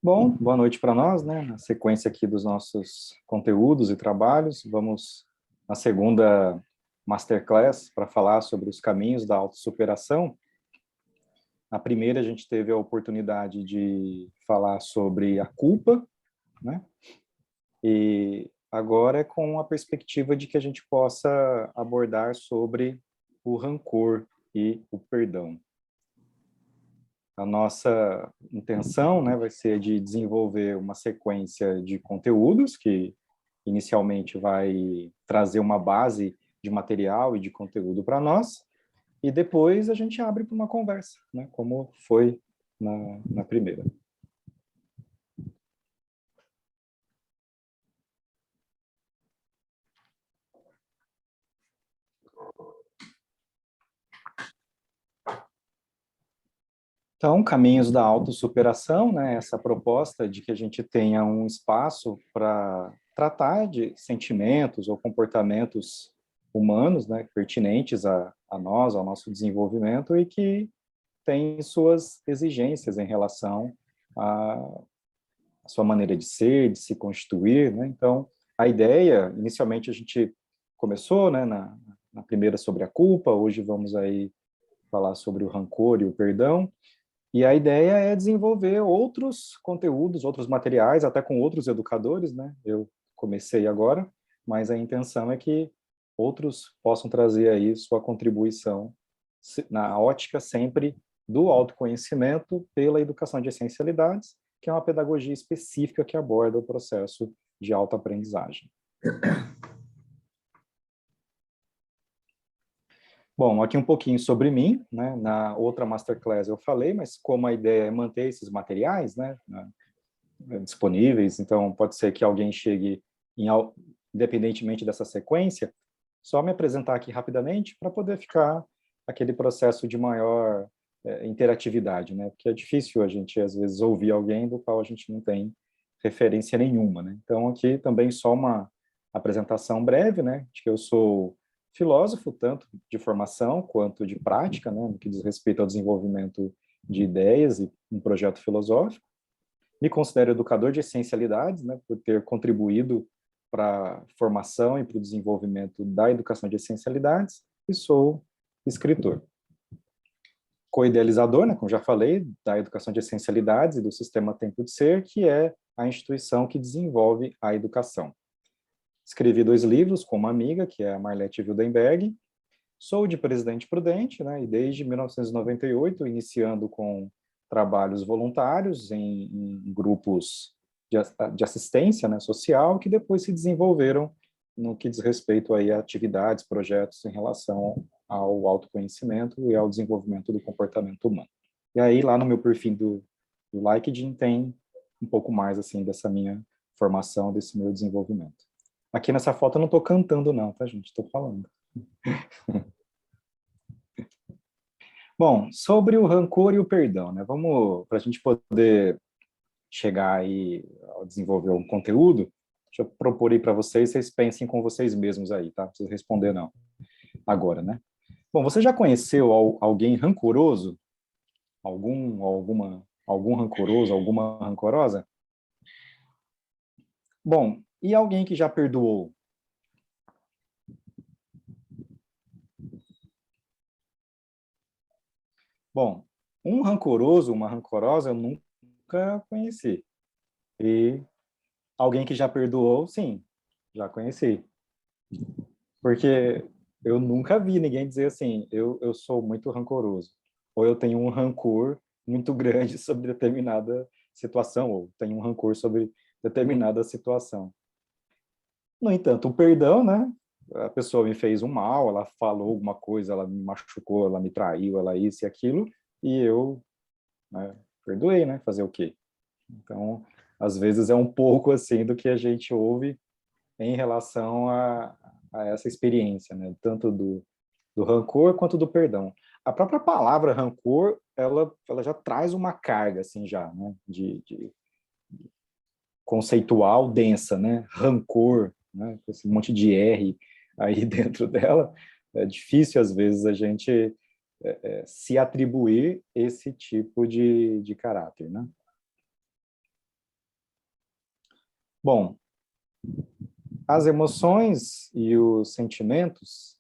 Bom, boa noite para nós, né? Na sequência aqui dos nossos conteúdos e trabalhos, vamos na segunda masterclass para falar sobre os caminhos da autossuperação. Na primeira, a gente teve a oportunidade de falar sobre a culpa, né? E agora é com a perspectiva de que a gente possa abordar sobre o rancor e o perdão. A nossa intenção, né, vai ser de desenvolver uma sequência de conteúdos que inicialmente vai trazer uma base de material e de conteúdo para nós, e depois a gente abre para uma conversa, né, como foi na primeira. Então, caminhos da autossuperação, né, essa proposta de que a gente tenha um espaço para tratar de sentimentos ou comportamentos humanos, né, pertinentes a nós, ao nosso desenvolvimento, e que tem suas exigências em relação à sua maneira de ser, de se constituir, né? Então, a ideia, inicialmente a gente começou, né, na primeira sobre a culpa, hoje vamos aí falar sobre o rancor e o perdão, e a ideia é desenvolver outros conteúdos, outros materiais, até com outros educadores, né? Eu comecei agora, mas a intenção é que outros possam trazer aí sua contribuição na ótica sempre do autoconhecimento pela educação de essencialidades, que é uma pedagogia específica que aborda o processo de autoaprendizagem. Bom, aqui um pouquinho sobre mim, né? Na outra masterclass eu falei, mas como a ideia é manter esses materiais, né, disponíveis, então pode ser que alguém chegue, independentemente dessa sequência, só me apresentar aqui rapidamente para poder ficar aquele processo de maior interatividade, né? Porque é difícil a gente, às vezes, ouvir alguém do qual a gente não tem referência nenhuma, né? Então, aqui também só uma apresentação breve, né? De que eu sou filósofo, tanto de formação quanto de prática, né? No que diz respeito ao desenvolvimento de ideias e um projeto filosófico. Me considero educador de essencialidades, né? Por ter contribuído para a formação e para o desenvolvimento da educação de essencialidades, e sou escritor. Co-idealizador, né, como já falei, da educação de essencialidades e do Sistema Tempo de Ser, que é a instituição que desenvolve a educação. Escrevi 2 livros com uma amiga, que é a Marlete Wildenberg. Sou de Presidente Prudente, né, e desde 1998, iniciando com trabalhos voluntários em grupos de assistência, né, social, que depois se desenvolveram no que diz respeito aí a atividades, projetos em relação ao autoconhecimento e ao desenvolvimento do comportamento humano. E aí, lá no meu perfil do LinkedIn, tem um pouco mais, assim, dessa minha formação, desse meu desenvolvimento. Aqui nessa foto eu não estou cantando não, tá, gente? Estou falando. Bom, sobre o rancor e o perdão, né? Vamos, para a gente poder chegar aí ao desenvolver um conteúdo, deixa eu propor aí para vocês pensem com vocês mesmos aí, tá? Não precisa responder não, agora, né? Bom, você já conheceu alguém rancoroso? Algum rancoroso, alguma rancorosa? Bom, e alguém que já perdoou? Bom, um rancoroso, uma rancorosa, eu nunca conheci. E alguém que já perdoou, sim, já conheci. Porque eu nunca vi ninguém dizer assim, eu sou muito rancoroso. Ou eu tenho um rancor muito grande sobre determinada situação, ou tenho um rancor sobre determinada situação. No entanto, o perdão, né? A pessoa me fez um mal, ela falou alguma coisa, ela me machucou, ela me traiu, ela isso e aquilo, e eu, né, perdoei, né? Fazer o quê? Então, às vezes é um pouco assim do que a gente ouve em relação a essa experiência, né? Tanto do rancor quanto do perdão. A própria palavra rancor, ela já traz uma carga, assim, já, né? De conceitual densa, né? Rancor, né? Esse monte de R aí dentro dela, é difícil, às vezes, a gente se atribuir esse tipo de caráter, né? Bom, as emoções e os sentimentos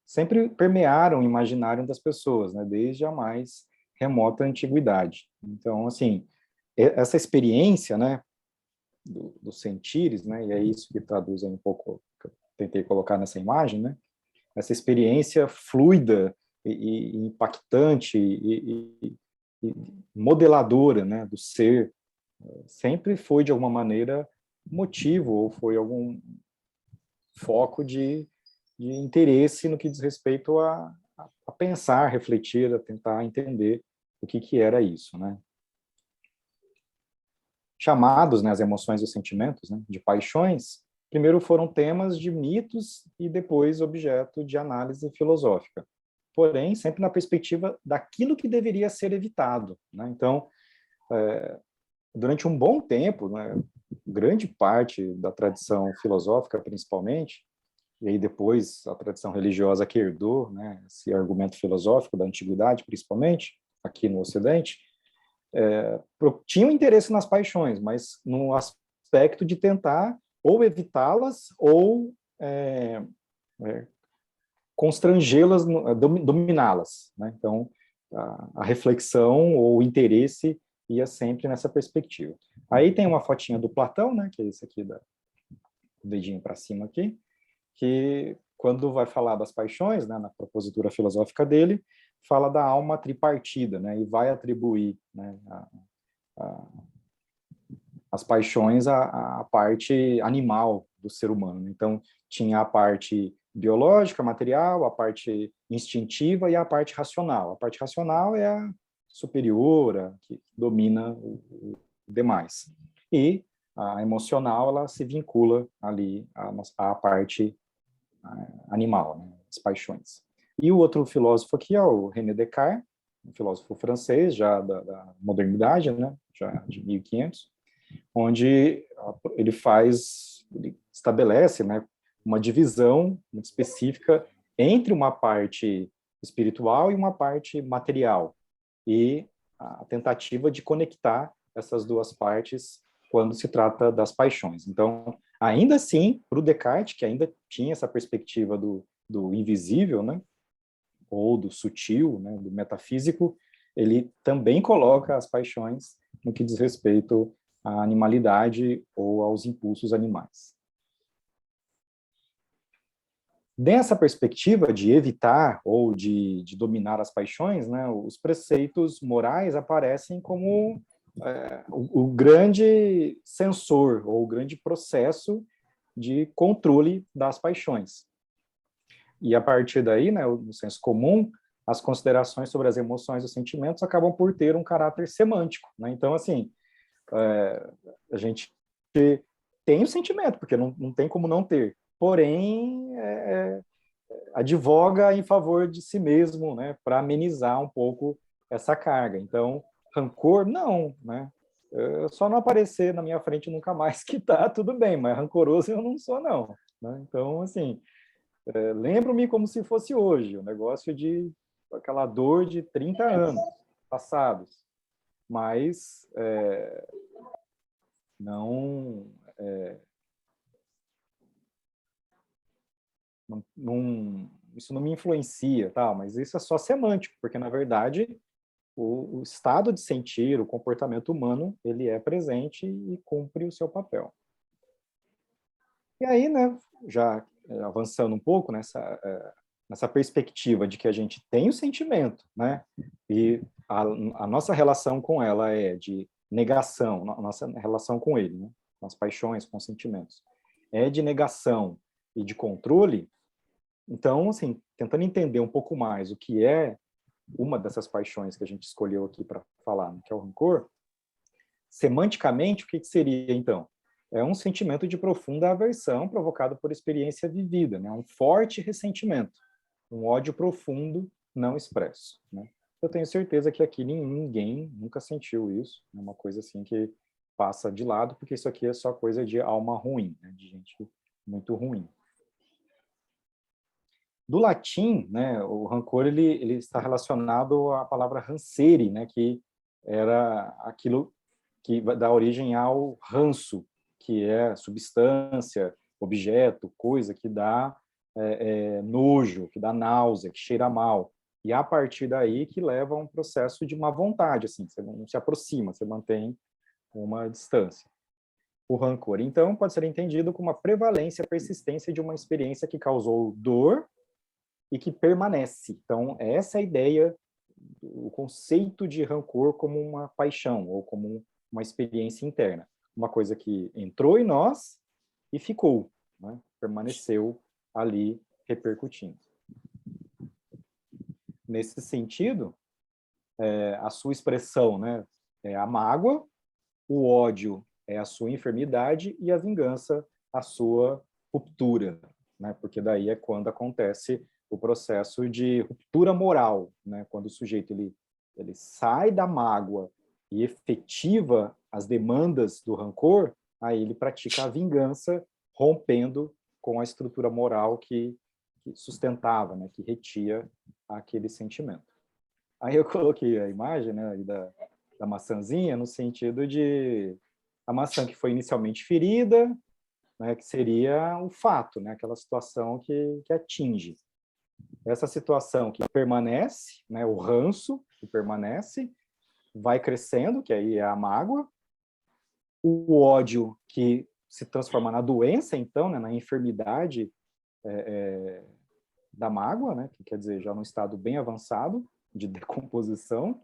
sempre permearam o imaginário das pessoas, né? Desde a mais remota antiguidade. Então, assim, essa experiência, né, dos sentires, né, e é isso que traduz um pouco, que eu tentei colocar nessa imagem, né, essa experiência fluida e impactante e modeladora, né, do ser, sempre foi, de alguma maneira, motivo ou foi algum foco de interesse no que diz respeito a pensar, refletir, a tentar entender o que era isso, né? Chamados, né, as emoções e os sentimentos, né, de paixões, primeiro foram temas de mitos e depois objeto de análise filosófica. Porém, sempre na perspectiva daquilo que deveria ser evitado, né? Então, durante um bom tempo, né, grande parte da tradição filosófica, principalmente, e aí depois a tradição religiosa que herdou, né, esse argumento filosófico da antiguidade, principalmente, aqui no Ocidente, tinham interesse nas paixões, mas no aspecto de tentar ou evitá-las ou constrangê-las, dominá-las, né? Então, a reflexão ou o interesse ia sempre nessa perspectiva. Aí tem uma fotinha do Platão, né, que é esse aqui, o dedinho para cima aqui, que quando vai falar das paixões, né, na propositura filosófica dele, fala da alma tripartida, né, e vai atribuir, né, as paixões à parte animal do ser humano. Então, tinha a parte biológica, material, a parte instintiva e a parte racional. A parte racional é a superior, a que domina o demais. E a emocional, ela se vincula ali à parte animal, né, as paixões. E o outro filósofo aqui é o René Descartes, um filósofo francês, já da modernidade, né, já de 1500, onde ele estabelece, né, uma divisão muito específica entre uma parte espiritual e uma parte material, e a tentativa de conectar essas duas partes quando se trata das paixões. Então, ainda assim, para o Descartes, que ainda tinha essa perspectiva do invisível, né, ou do sutil, né, do metafísico, ele também coloca as paixões no que diz respeito à animalidade ou aos impulsos animais. Dessa perspectiva de evitar ou de dominar as paixões, né, os preceitos morais aparecem como o grande sensor ou o grande processo de controle das paixões. E a partir daí, né, no senso comum, as considerações sobre as emoções e os sentimentos acabam por ter um caráter semântico, né? Então, assim, a gente tem o sentimento, porque não tem como não ter, porém, advoga em favor de si mesmo, né, para amenizar um pouco essa carga. Então, rancor, não, né? Eu só não aparecer na minha frente nunca mais que tá tudo bem, mas rancoroso eu não sou, não. Né? Então, assim, lembro-me como se fosse hoje, o negócio de aquela dor de 30 anos passados, mas não, isso não me influencia, tá? Mas isso é só semântico, porque na verdade o estado de sentir, o comportamento humano, ele é presente e cumpre o seu papel. E aí, né, já avançando um pouco nessa perspectiva de que a gente tem o sentimento, né, e a nossa relação com ela é de negação, a nossa relação com ele, né, com as paixões, com os sentimentos, é de negação e de controle. Então, assim, tentando entender um pouco mais o que é uma dessas paixões que a gente escolheu aqui para falar, que é o rancor, semanticamente, o que seria, então? É um sentimento de profunda aversão provocado por experiência vivida, né? Um forte ressentimento, um ódio profundo não expresso. Né? Eu tenho certeza que aqui ninguém nunca sentiu isso, é uma coisa assim que passa de lado, porque isso aqui é só coisa de alma ruim, né? De gente muito ruim. Do latim, né, o rancor ele está relacionado à palavra rancere, né, que era aquilo que dá origem ao ranço, que é substância, objeto, coisa que dá nojo, que dá náusea, que cheira mal. E a partir daí que leva a um processo de má vontade, assim, você não se aproxima, você mantém uma distância. O rancor, então, pode ser entendido como uma prevalência, persistência de uma experiência que causou dor e que permanece. Então, essa é a ideia, o conceito de rancor como uma paixão ou como uma experiência interna. Uma coisa que entrou em nós e ficou, né? Permaneceu ali repercutindo. Nesse sentido, a sua expressão, né, é a mágoa, o ódio é a sua enfermidade e a vingança a sua ruptura, né? Porque daí é quando acontece o processo de ruptura moral, né? Quando o sujeito ele sai da mágoa e efetiva as demandas do rancor, aí ele pratica a vingança, rompendo com a estrutura moral que sustentava, né? Que retia aquele sentimento. Aí eu coloquei a imagem, né, da maçãzinha no sentido de a maçã que foi inicialmente ferida, né, que seria o fato, né, aquela situação que atinge. Essa situação que permanece, né, o ranço que permanece, vai crescendo, que aí é a mágoa, o ódio que se transforma na doença, então, né, na enfermidade da mágoa, né, que quer dizer, já num estado bem avançado de decomposição,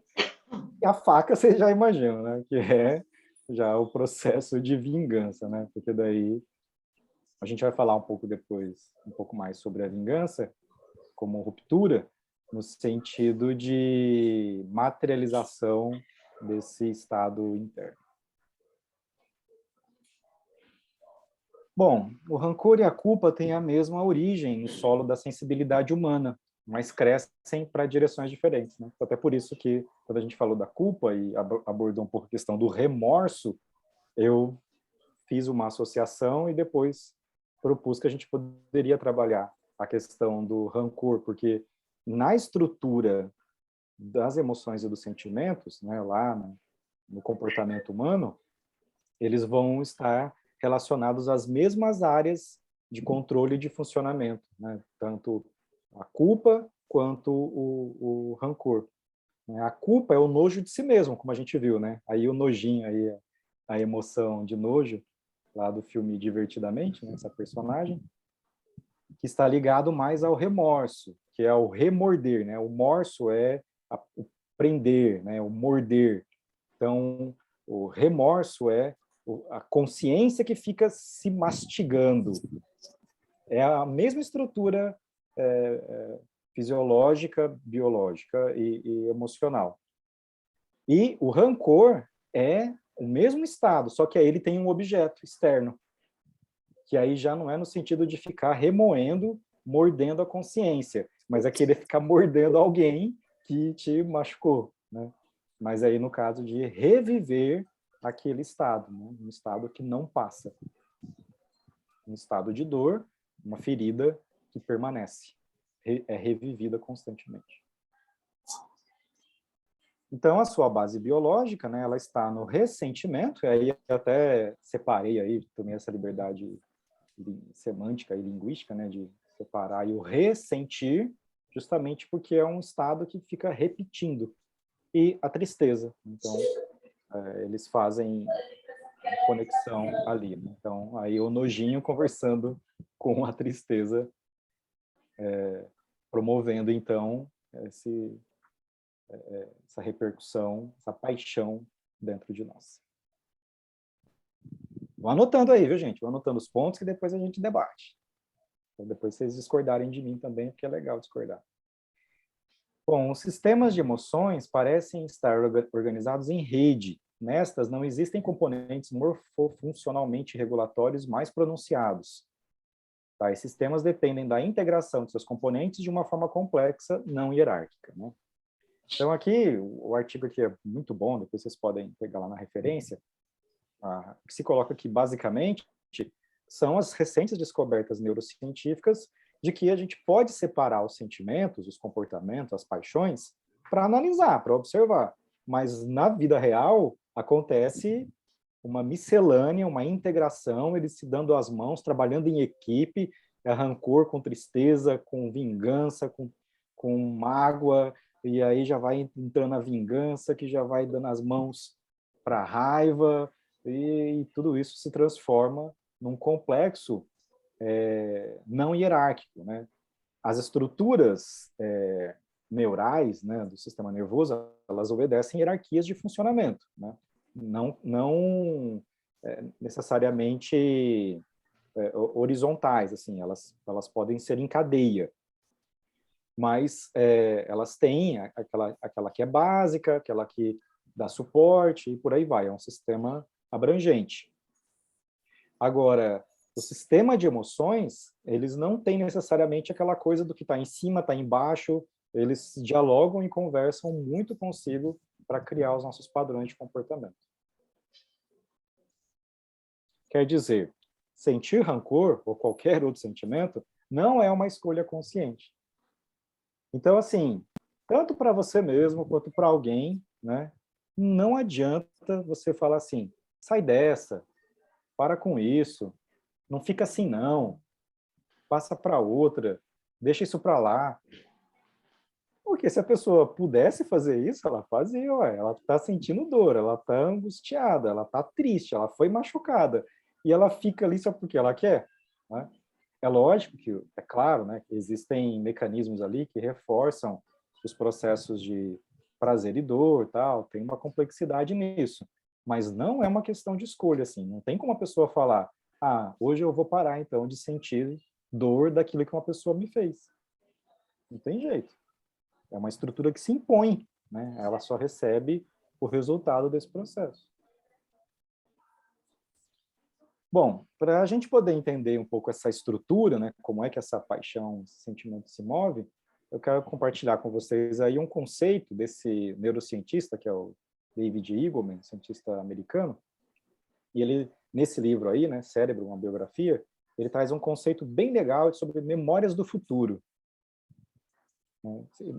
e a faca você já imagina, né, que é já o processo de vingança, né, porque daí a gente vai falar um pouco depois, um pouco mais sobre a vingança como ruptura, no sentido de materialização desse estado interno. Bom, o rancor e a culpa têm a mesma origem no solo da sensibilidade humana, mas crescem para direções diferentes, né? Até por isso que, quando a gente falou da culpa e abordou um pouco a questão do remorso, eu fiz uma associação e depois propus que a gente poderia trabalhar a questão do rancor, porque na estrutura das emoções e dos sentimentos, né, lá no comportamento humano, eles vão estar relacionados às mesmas áreas de controle e de funcionamento, né? Tanto a culpa quanto o rancor. A culpa é o nojo de si mesmo, como a gente viu, né? Aí o nojinho, aí a emoção de nojo, lá do filme Divertidamente, né? Essa personagem, que está ligado mais ao remorso, que é o remorder, né? O morso é o prender, né? O morder. Então, o remorso é a consciência que fica se mastigando. É a mesma estrutura fisiológica, biológica e emocional. E o rancor é o mesmo estado, só que aí ele tem um objeto externo, que aí já não é no sentido de ficar remoendo, mordendo a consciência, mas é querer ficar mordendo alguém que te machucou, né? Mas aí no caso de reviver aquele estado, né? Um estado que não passa, um estado de dor, uma ferida que permanece, é revivida constantemente. Então, a sua base biológica, né, ela está no ressentimento, e aí eu até separei aí, tomei essa liberdade semântica e linguística, né, de separar aí o ressentir, justamente porque é um estado que fica repetindo, e a tristeza. Então, eles fazem conexão ali. Né? Então, aí o nojinho conversando com a tristeza, promovendo, então, essa repercussão, essa paixão dentro de nós. Vou anotando aí, viu, gente? Vou anotando os pontos que depois a gente debate. Então, depois vocês discordarem de mim também, porque é legal discordar. Bom, os sistemas de emoções parecem estar organizados em rede. Nestas, não existem componentes morfofuncionalmente regulatórios mais pronunciados. Tais sistemas dependem da integração de seus componentes de uma forma complexa, não hierárquica. Né? Então, aqui, o artigo aqui é muito bom, depois vocês podem pegar lá na referência. O que se coloca aqui, basicamente, são as recentes descobertas neurocientíficas de que a gente pode separar os sentimentos, os comportamentos, as paixões, para analisar, para observar. Mas na vida real acontece uma miscelânea, uma integração, eles se dando as mãos, trabalhando em equipe, rancor com tristeza, com vingança, com mágoa, e aí já vai entrando a vingança, que já vai dando as mãos para a raiva, e tudo isso se transforma num complexo não hierárquico, né? As estruturas neurais, né, do sistema nervoso, elas obedecem hierarquias de funcionamento, né? Não necessariamente horizontais, assim, elas podem ser em cadeia, mas elas têm aquela que é básica, aquela que dá suporte e por aí vai, é um sistema abrangente. Agora, o sistema de emoções, eles não têm necessariamente aquela coisa do que está em cima, está embaixo, eles dialogam e conversam muito consigo para criar os nossos padrões de comportamento. Quer dizer, sentir rancor ou qualquer outro sentimento não é uma escolha consciente. Então, assim, tanto para você mesmo quanto para alguém, né, não adianta você falar assim, sai dessa, para com isso, não fica assim não, passa para outra, deixa isso para lá. Porque se a pessoa pudesse fazer isso, ela fazia, ué. Ela está sentindo dor, ela está angustiada, ela está triste, ela foi machucada. E ela fica ali só porque ela quer. Né? É lógico que, é claro, né, que existem mecanismos ali que reforçam os processos de prazer e dor, tal, tem uma complexidade nisso. Mas não é uma questão de escolha, assim. Não tem como a pessoa falar, hoje eu vou parar, então, de sentir dor daquilo que uma pessoa me fez. Não tem jeito. É uma estrutura que se impõe, né? Ela só recebe o resultado desse processo. Bom, para a gente poder entender um pouco essa estrutura, né, como é que essa paixão, esse sentimento se move, eu quero compartilhar com vocês aí um conceito desse neurocientista, que é o David Eagleman, cientista americano, e ele, nesse livro aí, né, Cérebro, uma biografia, ele traz um conceito bem legal sobre memórias do futuro.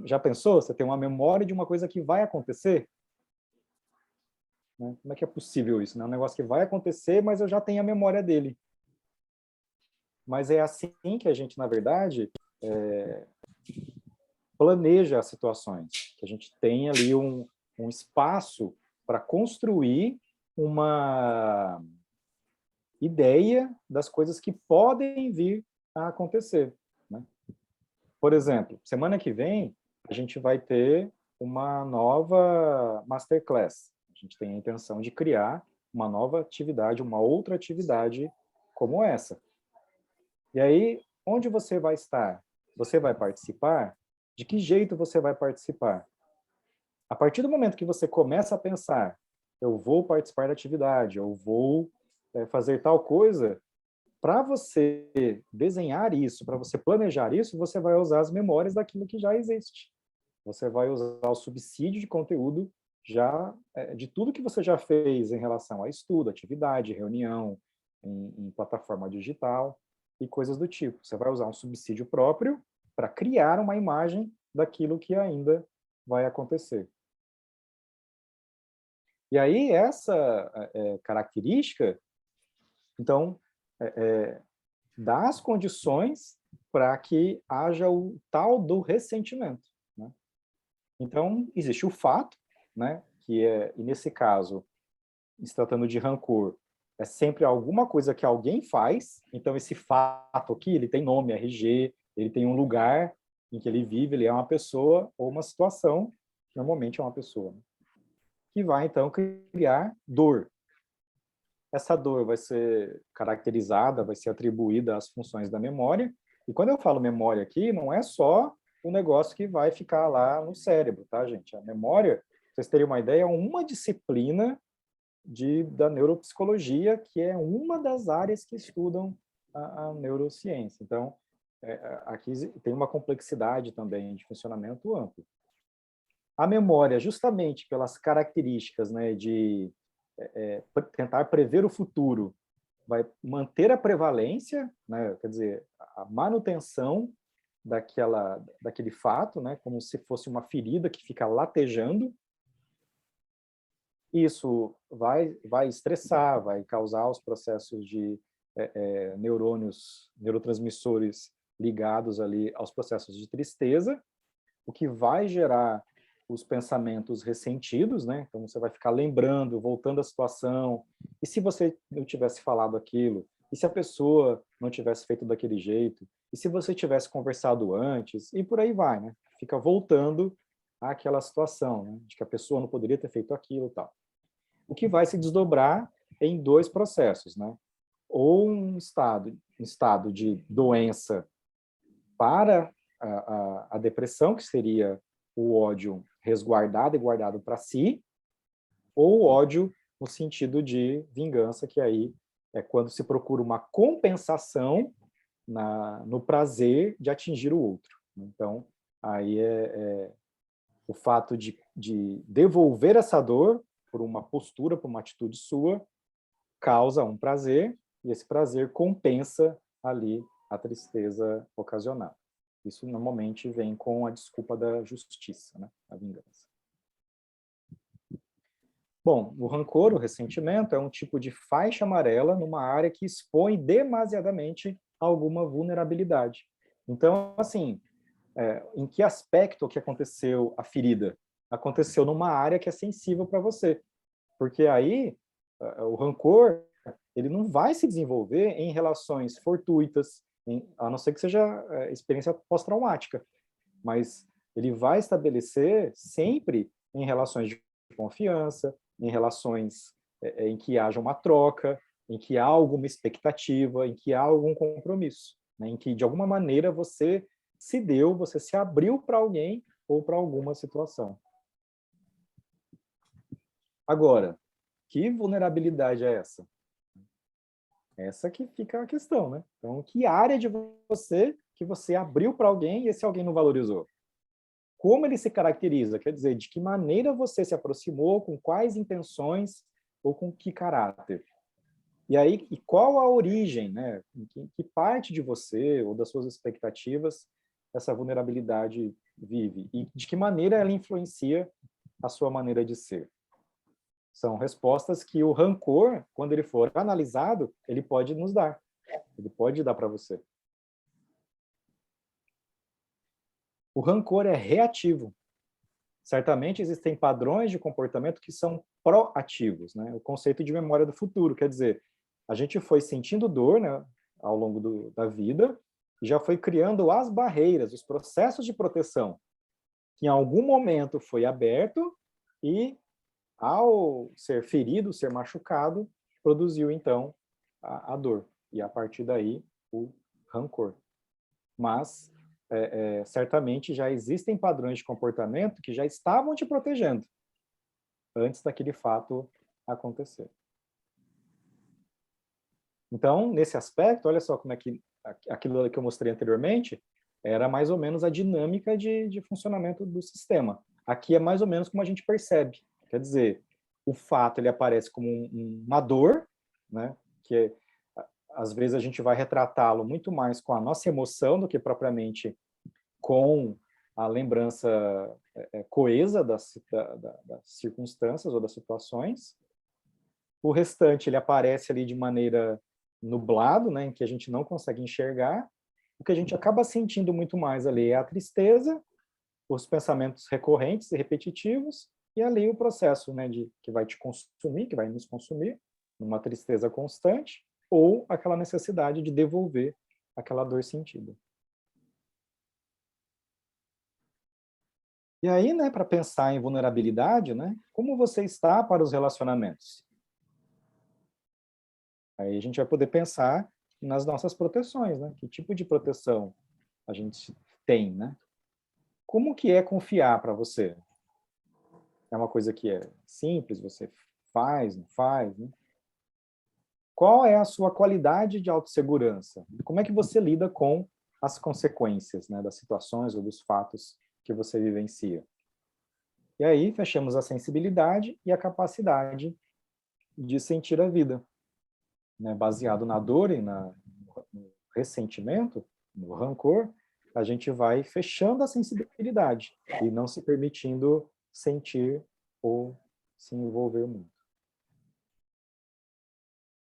Já pensou? Você tem uma memória de uma coisa que vai acontecer? Como é que é possível isso? É um negócio que vai acontecer, mas eu já tenho a memória dele. Mas é assim que a gente, na verdade, planeja as situações. Que a gente tem ali um espaço para construir uma ideia das coisas que podem vir a acontecer. Né? Por exemplo, semana que vem, a gente vai ter uma nova masterclass. A gente tem a intenção de criar uma nova atividade, uma outra atividade como essa. E aí, onde você vai estar? Você vai participar? De que jeito você vai participar? A partir do momento que você começa a pensar, eu vou participar da atividade, eu vou fazer tal coisa, para você desenhar isso, para você planejar isso, você vai usar as memórias daquilo que já existe. Você vai usar o subsídio de conteúdo já de tudo que você já fez em relação a estudo, atividade, reunião, em plataforma digital e coisas do tipo. Você vai usar um subsídio próprio para criar uma imagem daquilo que ainda vai acontecer. E aí, essa característica, então, dá as condições para que haja o tal do ressentimento. Né? Então, existe o fato, né, que e nesse caso, se tratando de rancor, é sempre alguma coisa que alguém faz, então esse fato aqui, ele tem nome, RG, ele tem um lugar em que ele vive, ele é uma pessoa ou uma situação, normalmente é uma pessoa, né, que vai, então, criar dor. Essa dor vai ser caracterizada, vai ser atribuída às funções da memória, e quando eu falo memória aqui, não é só o negócio que vai ficar lá no cérebro, tá, gente? A memória, pra vocês terem uma ideia, é uma disciplina da neuropsicologia, que é uma das áreas que estudam a neurociência. Então, aqui tem uma complexidade também de funcionamento amplo. A memória, justamente pelas características, né, de tentar prever o futuro, vai manter a prevalência, né, quer dizer, a manutenção daquele fato, né, como se fosse uma ferida que fica latejando. Isso vai estressar, vai causar os processos de neurotransmissores ligados ali aos processos de tristeza, o que vai gerar os pensamentos ressentidos, né? Então você vai ficar lembrando, voltando à situação. E se você não tivesse falado aquilo? E se a pessoa não tivesse feito daquele jeito? E se você tivesse conversado antes? E por aí vai, né? Fica voltando àquela situação, né? De que a pessoa não poderia ter feito aquilo e tal. O que vai se desdobrar em dois processos, né? Ou um estado de doença para a depressão, que seria o ódio resguardado e guardado para si, ou ódio no sentido de vingança, que aí é quando se procura uma compensação no prazer de atingir o outro. Então, aí é o fato de devolver essa dor por uma postura, por uma atitude sua, causa um prazer, e esse prazer compensa ali a tristeza ocasionada. Isso normalmente vem com a desculpa da justiça, né? A vingança. Bom, o rancor, o ressentimento, é um tipo de faixa amarela numa área que expõe demasiadamente alguma vulnerabilidade. Então, assim, em que aspecto que aconteceu a ferida? Aconteceu numa área que é sensível para você. Porque aí, o rancor, ele não vai se desenvolver em relações fortuitas, a não ser que seja experiência pós-traumática. Mas ele vai estabelecer sempre em relações de confiança, em relações em que haja uma troca, em que há alguma expectativa, em que há algum compromisso, né? Em que, de alguma maneira, você você se abriu para alguém ou para alguma situação. Agora, que vulnerabilidade é essa? Essa que fica a questão, né? Então, que área de você que você abriu para alguém e esse alguém não valorizou? Como ele se caracteriza? Quer dizer, de que maneira você se aproximou, com quais intenções ou com que caráter? E aí, e qual a origem, né? Em que parte de você ou das suas expectativas essa vulnerabilidade vive? E de que maneira ela influencia a sua maneira de ser? São respostas que o rancor, quando ele for analisado, ele pode nos dar. Ele pode dar para você. O rancor é reativo. Certamente existem padrões de comportamento que são proativos, né? O conceito de memória do futuro, quer dizer, a gente foi sentindo dor, né, ao longo da vida e já foi criando as barreiras, os processos de proteção, que em algum momento foi aberto e, ao ser ferido, ser machucado, produziu, então, a dor. E, a partir daí, o rancor. Mas, certamente, já existem padrões de comportamento que já estavam te protegendo antes daquele fato acontecer. Então, nesse aspecto, olha só como é que aquilo que eu mostrei anteriormente era mais ou menos a dinâmica de funcionamento do sistema. Aqui é mais ou menos como a gente percebe. Quer dizer, o fato ele aparece como uma dor, né? Que às vezes a gente vai retratá-lo muito mais com a nossa emoção do que propriamente com a lembrança coesa das circunstâncias ou das situações. O restante ele aparece ali de maneira nublado, né, em que a gente não consegue enxergar. O que a gente acaba sentindo muito mais ali é a tristeza, os pensamentos recorrentes e repetitivos, e ali o processo, né, que vai te consumir, que vai nos consumir, numa tristeza constante, ou aquela necessidade de devolver aquela dor sentida. E aí, né, para pensar em vulnerabilidade, né, como você está para os relacionamentos? Aí a gente vai poder pensar nas nossas proteções, né? Que tipo de proteção a gente tem, né? Como que é confiar para você? É uma coisa que é simples, você faz, não faz, né? Qual é a sua qualidade de autossegurança? Como é que você lida com as consequências, né, das situações ou dos fatos que você vivencia? E aí fechamos a sensibilidade e a capacidade de sentir a vida, né, baseado na dor e no ressentimento, no rancor. a gente vai fechando a sensibilidade e não se permitindo sentir ou se envolver muito.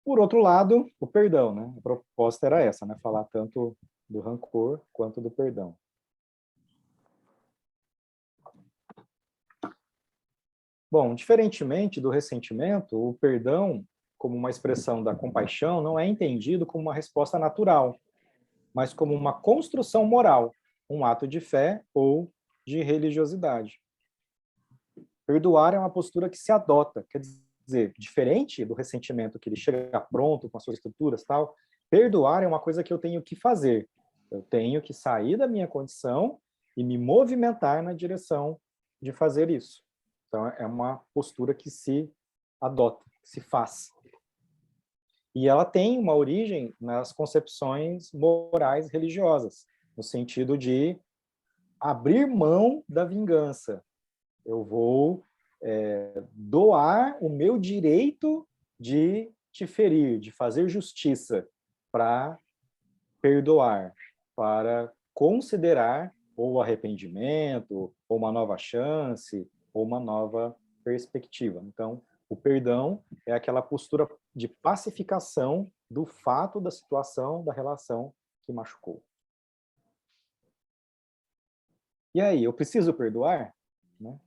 Por outro lado, o perdão, né? A proposta era essa, né? Falar tanto do rancor quanto do perdão. Bom, diferentemente do ressentimento, o perdão, como uma expressão da compaixão, não é entendido como uma resposta natural, mas como uma construção moral, um ato de fé ou de religiosidade. Perdoar é uma postura que se adota, quer dizer, diferente do ressentimento, que ele chega pronto com as suas estruturas, tal, perdoar é uma coisa que eu tenho que fazer. Eu tenho que sair da minha condição e me movimentar na direção de fazer isso. Então, é uma postura que se adota, que se faz. E ela tem uma origem nas concepções morais religiosas, no sentido de abrir mão da vingança. Eu vou doar o meu direito de te ferir, de fazer justiça, para perdoar, para considerar ou arrependimento, ou uma nova chance, ou uma nova perspectiva. Então, o perdão é aquela postura de pacificação do fato, da situação, da relação que machucou. E aí, eu preciso perdoar? Né?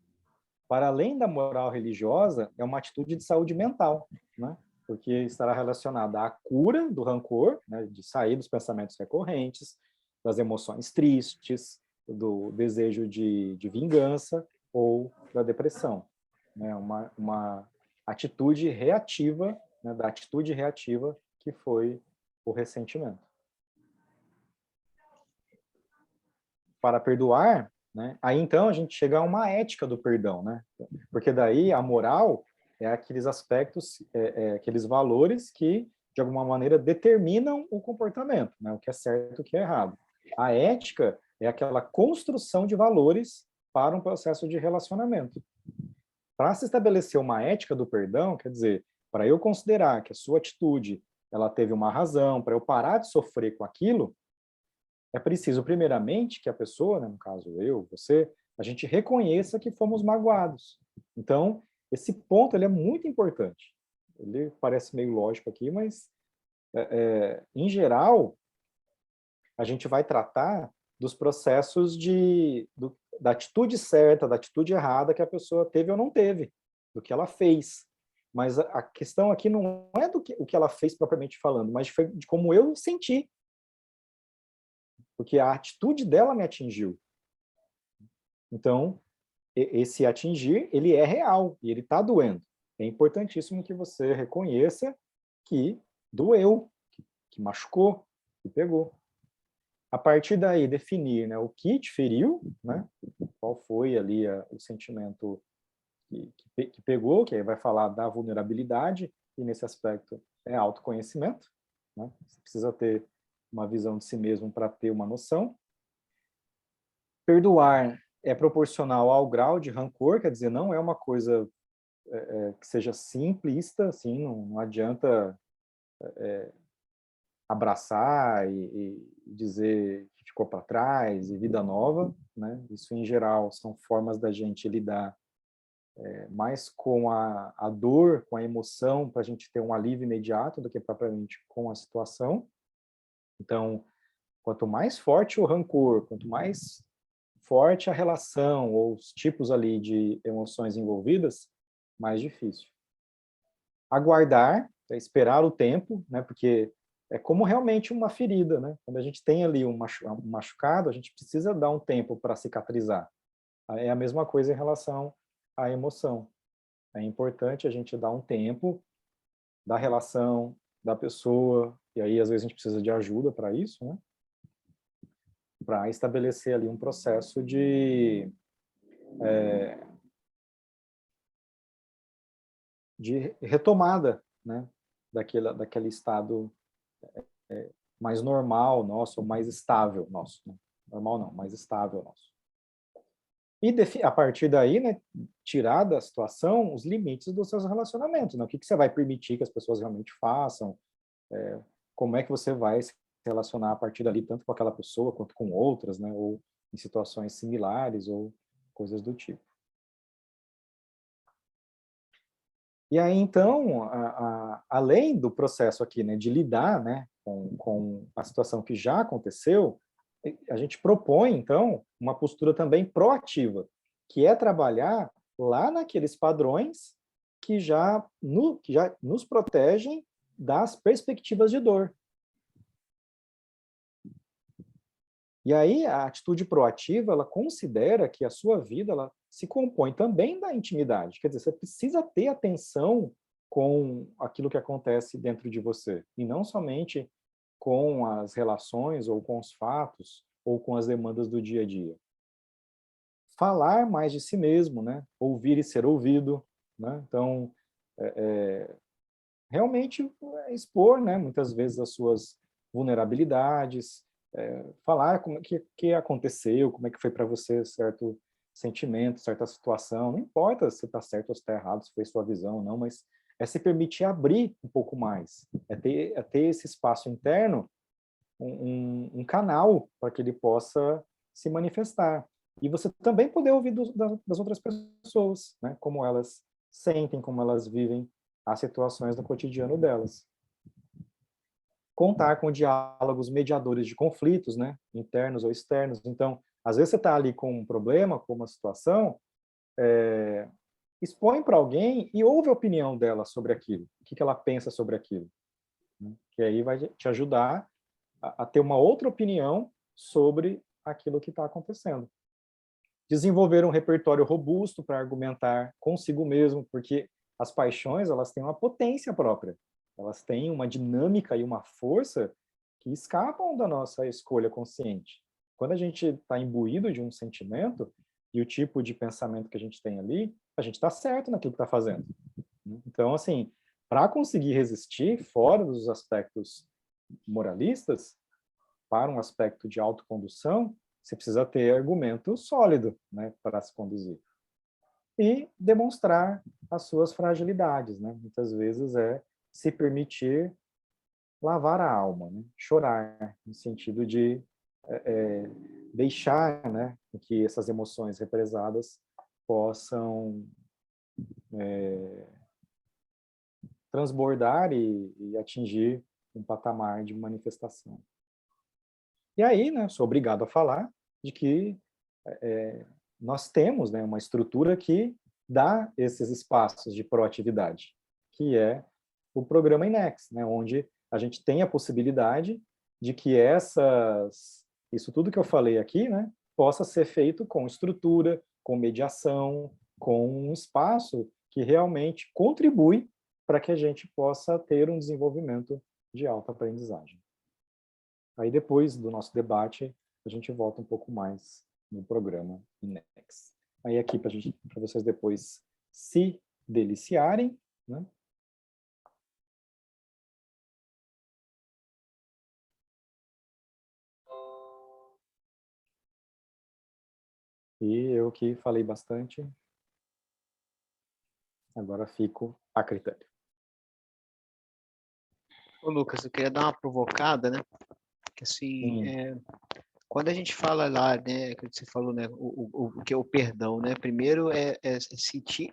Para além da moral religiosa, é uma atitude de saúde mental, né? Porque estará relacionada à cura do rancor, né? De sair dos pensamentos recorrentes, das emoções tristes, do desejo de vingança ou da depressão. Né? Uma atitude reativa, né? Da atitude reativa que foi o ressentimento. Para perdoar, né? Aí então a gente chega a uma ética do perdão, né? Porque daí a moral é aqueles aspectos, aqueles valores que de alguma maneira determinam o comportamento, né? O que é certo e o que é errado. A ética é aquela construção de valores para um processo de relacionamento. Para se estabelecer uma ética do perdão, quer dizer, para eu considerar que a sua atitude ela teve uma razão, para eu parar de sofrer com aquilo, é preciso, primeiramente, que a pessoa, né, no caso eu, você, a gente reconheça que fomos magoados. Então, esse ponto ele é muito importante. Ele parece meio lógico aqui, mas, em geral, a gente vai tratar dos processos da atitude certa, da atitude errada que a pessoa teve ou não teve, do que ela fez. Mas a questão aqui não é o que ela fez propriamente falando, mas de como eu senti, porque a atitude dela me atingiu. Então, esse atingir, ele é real e ele está doendo. É importantíssimo que você reconheça que doeu, que machucou, que pegou. A partir daí, definir, né, o que te feriu, né, qual foi ali o sentimento que pegou, que aí vai falar da vulnerabilidade, e nesse aspecto é autoconhecimento. Né? Você precisa ter uma visão de si mesmo para ter uma noção. Perdoar é proporcional ao grau de rancor, quer dizer, não é uma coisa que seja simplista, assim, não adianta abraçar e dizer que ficou para trás e vida nova, né? Isso, em geral, são formas da gente lidar mais com a dor, com a emoção, para a gente ter um alívio imediato do que propriamente com a situação. Então, quanto mais forte o rancor, quanto mais forte a relação ou os tipos ali de emoções envolvidas, mais difícil. Aguardar, esperar o tempo, né? Porque é como realmente uma ferida, né? Quando a gente tem ali um machucado, a gente precisa dar um tempo para cicatrizar. É a mesma coisa em relação à emoção. É importante a gente dar um tempo da relação, da pessoa, e aí às vezes a gente precisa de ajuda para isso, né? Para estabelecer ali um processo de retomada, né? Daquele estado mais normal nosso, ou mais estável nosso. Né? Normal não, mais estável nosso. E a partir daí, né, tirar da situação os limites dos seus relacionamentos. Né? O que você vai permitir que as pessoas realmente façam, como é que você vai se relacionar a partir dali, tanto com aquela pessoa quanto com outras, né? Ou em situações similares ou coisas do tipo. E aí, então, além do processo aqui, né, de lidar, né, com a situação que já aconteceu, a gente propõe, então, uma postura também proativa, que é trabalhar lá naqueles padrões que que já nos protegem das perspectivas de dor. E aí, a atitude proativa, ela considera que a sua vida ela se compõe também da intimidade. Quer dizer, você precisa ter atenção com aquilo que acontece dentro de você, e não somente com as relações, ou com os fatos, ou com as demandas do dia a dia. Falar mais de si mesmo, né? Ouvir e ser ouvido, né? Então, realmente expor, né, muitas vezes as suas vulnerabilidades, falar como que aconteceu, como é que foi para você certo sentimento, certa situação, não importa se está certo ou se está errado, se foi sua visão ou não, mas é se permitir abrir um pouco mais, é ter esse espaço interno, um canal para que ele possa se manifestar. E você também poder ouvir das outras pessoas, né, como elas sentem, como elas vivem as situações do cotidiano delas. Contar com diálogos mediadores de conflitos, né, internos ou externos. Então, às vezes você está ali com um problema, com uma situação, expõe para alguém e ouve a opinião dela sobre aquilo, o que ela pensa sobre aquilo, né? Que aí vai te ajudar a ter uma outra opinião sobre aquilo que está acontecendo. Desenvolver um repertório robusto para argumentar consigo mesmo, porque as paixões, elas têm uma potência própria, elas têm uma dinâmica e uma força que escapam da nossa escolha consciente. Quando a gente está imbuído de um sentimento, e o tipo de pensamento que a gente tem ali, a gente está certo naquilo que está fazendo. Então, assim, para conseguir resistir fora dos aspectos moralistas, para um aspecto de autocondução, você precisa ter argumento sólido, né, para se conduzir. E demonstrar as suas fragilidades, né? Muitas vezes é se permitir lavar a alma, né? Chorar, no sentido de deixar, né, que essas emoções represadas possam transbordar e atingir um patamar de manifestação. E aí, né, sou obrigado a falar de que nós temos, né, uma estrutura que dá esses espaços de proatividade, que é o programa INEX, né, onde a gente tem a possibilidade de que isso tudo que eu falei aqui, né, possa ser feito com estrutura, com mediação, com um espaço que realmente contribui para que a gente possa ter um desenvolvimento de alta aprendizagem. Aí depois do nosso debate, a gente volta um pouco mais no programa INEX. Aí aqui para vocês depois se deliciarem, né? E eu que falei bastante, agora fico a critério. Ô, Lucas, eu queria dar uma provocada, né? Que assim, quando a gente fala lá, né, que você falou, né, o que é o perdão, né? Primeiro sentir,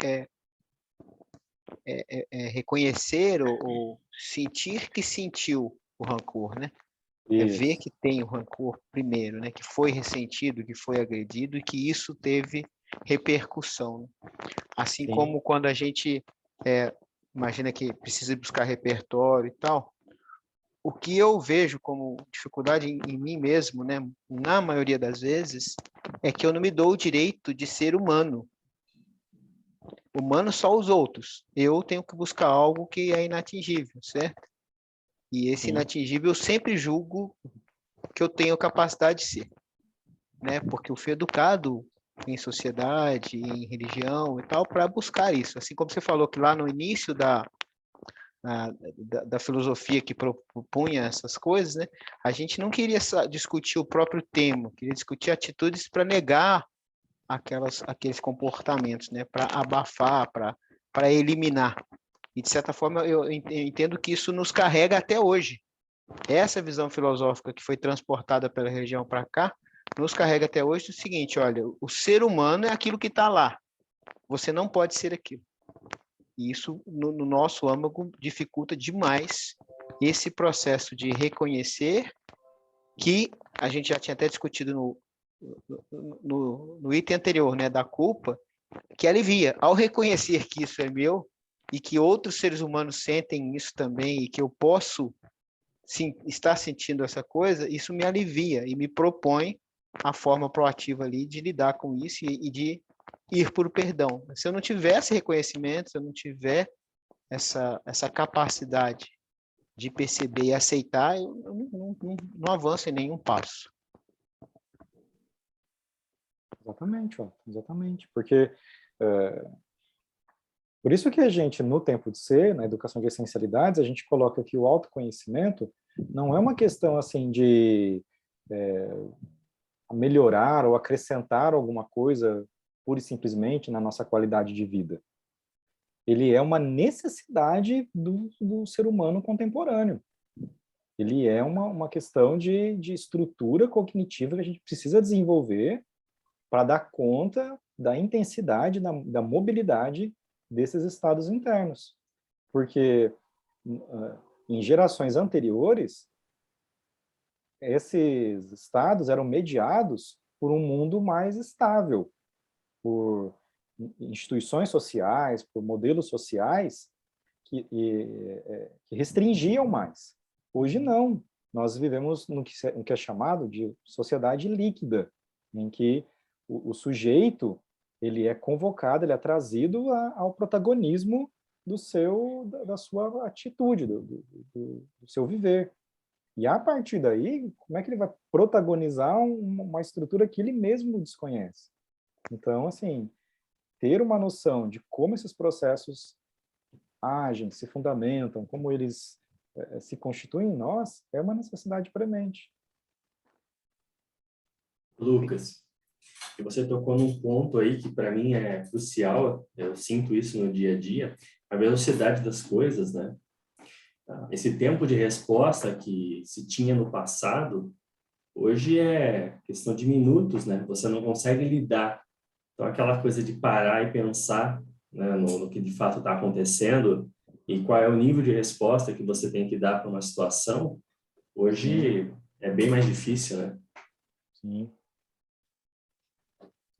reconhecer ou sentir que sentiu o rancor, né? É ver Isso. que tem o rancor primeiro, né? Que foi ressentido, que foi agredido e que isso teve repercussão, né? Assim Sim. como quando a gente imagina que precisa buscar repertório e tal, o que eu vejo como dificuldade em mim mesmo, né, na maioria das vezes, é que eu não me dou o direito de ser humano. Humano só os outros. Eu tenho que buscar algo que é inatingível, certo? E esse Sim. inatingível eu sempre julgo que eu tenho capacidade de ser, né? Porque eu fui educado em sociedade, em religião e tal, para buscar isso. Assim como você falou que lá no início da filosofia que propunha essas coisas, né? A gente não queria discutir o próprio tema, queria discutir atitudes para negar aqueles comportamentos, né? Para abafar, para eliminar. E, de certa forma, eu entendo que isso nos carrega até hoje, essa visão filosófica que foi transportada pela religião para cá, nos carrega até hoje o seguinte, olha, o ser humano é aquilo que está lá, você não pode ser aquilo. E isso, no nosso âmago, dificulta demais esse processo de reconhecer que a gente já tinha até discutido no item anterior, né, da culpa, que alivia. Ao reconhecer que isso é meu e que outros seres humanos sentem isso também e que eu posso estar sentindo essa coisa, isso me alivia e me propõe a forma proativa ali de lidar com isso e de ir por perdão. Se eu não tiver esse reconhecimento, se eu não tiver essa capacidade de perceber e aceitar, eu não avanço em nenhum passo. Exatamente, ó, exatamente. Porque por isso que a gente, no Tempo de Ser, na educação de essencialidades, a gente coloca que o autoconhecimento não é uma questão assim de melhorar ou acrescentar alguma coisa pura e simplesmente na nossa qualidade de vida. Ele é uma necessidade do ser humano contemporâneo. Ele é uma questão de estrutura cognitiva que a gente precisa desenvolver para dar conta da intensidade, da mobilidade desses estados internos. Porque em gerações anteriores, esses estados eram mediados por um mundo mais estável, por instituições sociais, por modelos sociais que restringiam mais. Hoje não. Nós vivemos no que é chamado de sociedade líquida, em que o sujeito ele é convocado, ele é trazido ao protagonismo da sua atitude, do seu viver. E a partir daí, como é que ele vai protagonizar uma estrutura que ele mesmo desconhece? Então, assim, ter uma noção de como esses processos agem, se fundamentam, como eles se constituem em nós, é uma necessidade premente. Lucas, e você tocou num ponto aí que para mim é crucial, eu sinto isso no dia a dia, a velocidade das coisas, né? Esse tempo de resposta que se tinha no passado, hoje é questão de minutos, né? Você não consegue lidar. Então, aquela coisa de parar e pensar, né, no que de fato está acontecendo e qual é o nível de resposta que você tem que dar para uma situação, hoje é bem mais difícil, né? Sim.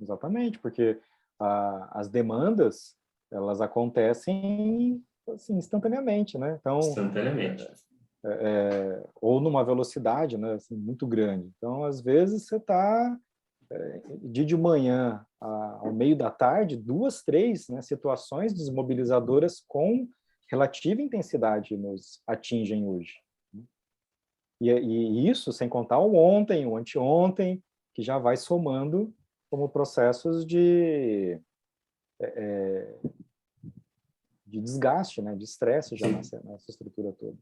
Exatamente, porque as demandas, elas acontecem assim, instantaneamente, né? Então, Instantaneamente. ou numa velocidade, né, assim, muito grande. Então, às vezes, você está de manhã ao meio da tarde, 2, 3, né, situações desmobilizadoras com relativa intensidade nos atingem hoje. E isso sem contar o ontem, o anteontem, que já vai somando como processos de desgaste, né, de estresse já nessa estrutura toda.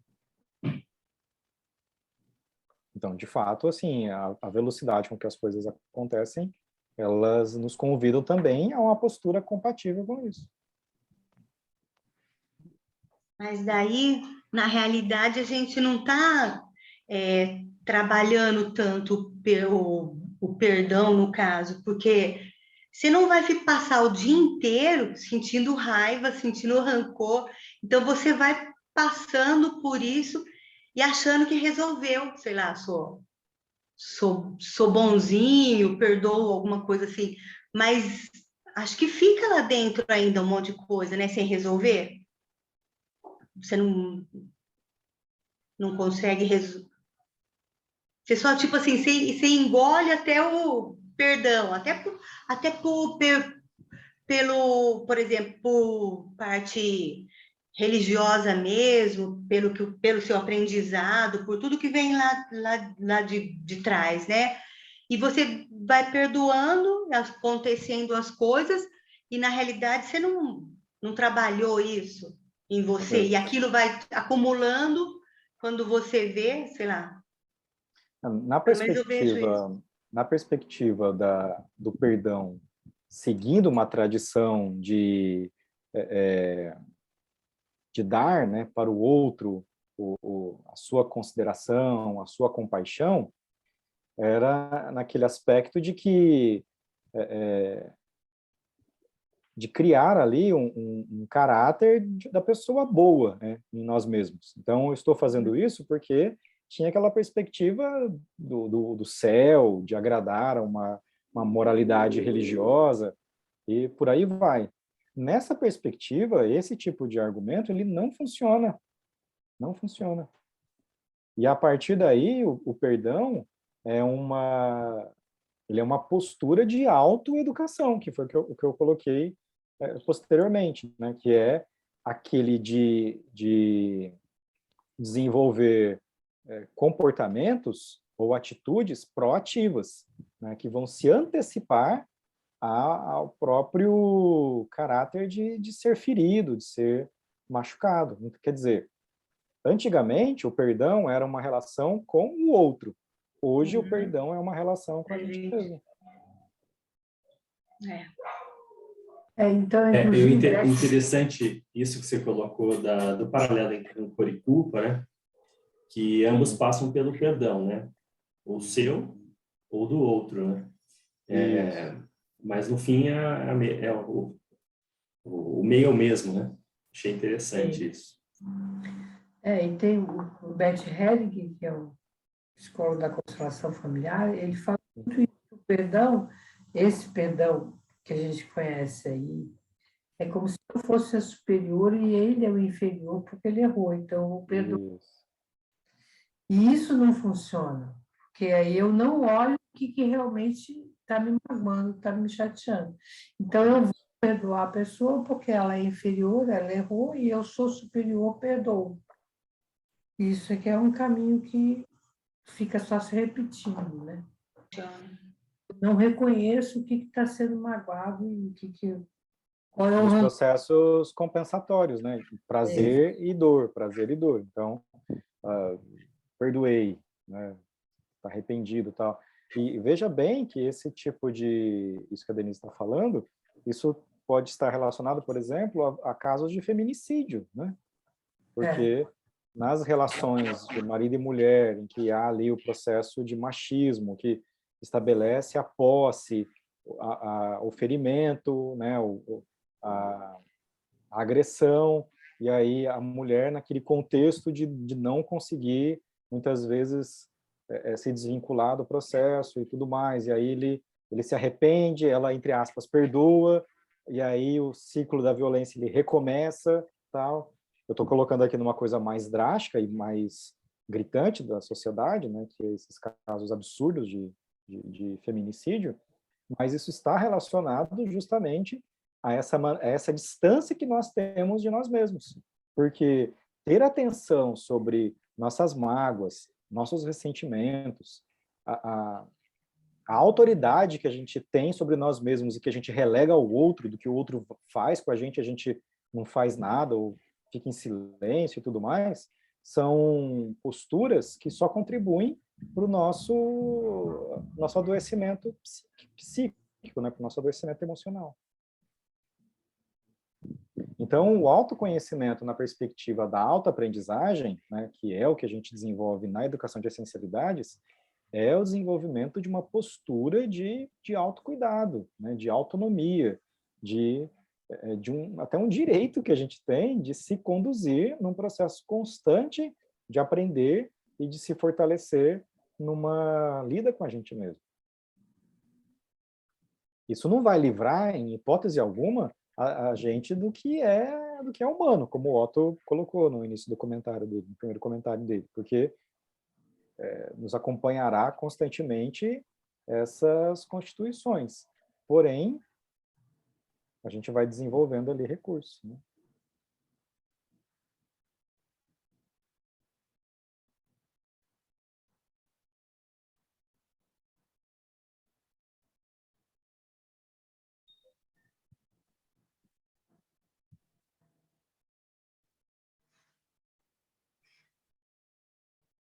Então, de fato, assim, a velocidade com que as coisas acontecem, elas nos convidam também a uma postura compatível com isso. Mas daí, na realidade, a gente não está trabalhando tanto o perdão, no caso, porque você não vai passar o dia inteiro sentindo raiva, sentindo rancor, então você vai passando por isso e achando que resolveu, sei lá, sou bonzinho, perdoo, alguma coisa assim, mas acho que fica lá dentro ainda um monte de coisa, né, sem resolver. Você não consegue resolver. Você só, tipo assim, você engole até o perdão, até por exemplo, por parte religiosa mesmo, pelo seu aprendizado, por tudo que vem lá de trás, né? E você vai perdoando, acontecendo as coisas, e na realidade você não trabalhou isso em você, e aquilo vai acumulando quando você vê, sei lá. Na perspectiva do perdão, seguindo uma tradição de dar, né, para o outro a sua consideração, a sua compaixão, era naquele aspecto de que de criar ali um caráter da pessoa boa, né, em nós mesmos. Então, eu estou fazendo isso porque tinha aquela perspectiva do céu, de agradar a uma moralidade religiosa, e por aí vai. Nessa perspectiva, esse tipo de argumento, ele não funciona. Não funciona. E a partir daí, o perdão ele é uma postura de autoeducação, que foi o que eu coloquei posteriormente, né? Que é aquele de desenvolver comportamentos ou atitudes proativas, né? Que vão se antecipar ao próprio caráter de ser ferido, de ser machucado. Quer dizer, antigamente, o perdão era uma relação com o outro. Hoje, o perdão é uma relação com a gente mesmo. Então, interessante isso que você colocou do paralelo entre rancor e culpa, né? Que ambos passam pelo perdão, né? O seu ou do outro, né? Mas, no fim, o meio é o mesmo, né? Achei interessante isso. E tem o Bert Helling, que é o psicólogo da constelação familiar, ele fala muito isso, o perdão, esse perdão que a gente conhece aí, é como se eu fosse a superior e ele é o inferior porque ele errou, então o perdão. E isso não funciona, porque aí eu não olho o que realmente está me magoando, está me chateando. Então eu vou perdoar a pessoa porque ela é inferior, ela errou, e eu sou superior, perdoo. Isso aqui é um caminho que fica só se repetindo, né? Não reconheço o que está sendo magoado e qual é os processos compensatórios, né? Prazer e dor, prazer e dor. Então, perdoei, né? Tá arrependido e tal. E veja bem que esse tipo isso que a Denise está falando, isso pode estar relacionado, por exemplo, a casos de feminicídio, né? Porque nas relações de marido e mulher, em que há ali o processo de machismo, que estabelece a posse, o ferimento, né? A agressão, e aí a mulher naquele contexto de não conseguir, muitas vezes, se desvincular do processo e tudo mais, e aí ele se arrepende, ela, entre aspas, perdoa, e aí o ciclo da violência ele recomeça, tal. Eu estou colocando aqui numa coisa mais drástica e mais gritante da sociedade, né, que é esses casos absurdos de feminicídio, mas isso está relacionado justamente a essa distância que nós temos de nós mesmos. Porque ter atenção sobre nossas mágoas, nossos ressentimentos, a autoridade que a gente tem sobre nós mesmos e que a gente relega ao outro, do que o outro faz com a gente não faz nada ou fica em silêncio e tudo mais, são posturas que só contribuem para o nosso adoecimento psíquico, né, para o nosso adoecimento emocional. Então, o autoconhecimento na perspectiva da autoaprendizagem, né, que é o que a gente desenvolve na educação de essencialidades, é o desenvolvimento de uma postura de autocuidado, né, de autonomia, até um direito que a gente tem de se conduzir num processo constante de aprender e de se fortalecer numa lida com a gente mesmo. Isso não vai livrar, em hipótese alguma, a gente do que é humano, como o Otto colocou no início do comentário dele, no primeiro comentário dele, porque nos acompanhará constantemente essas constituições. Porém, a gente vai desenvolvendo ali recursos, né?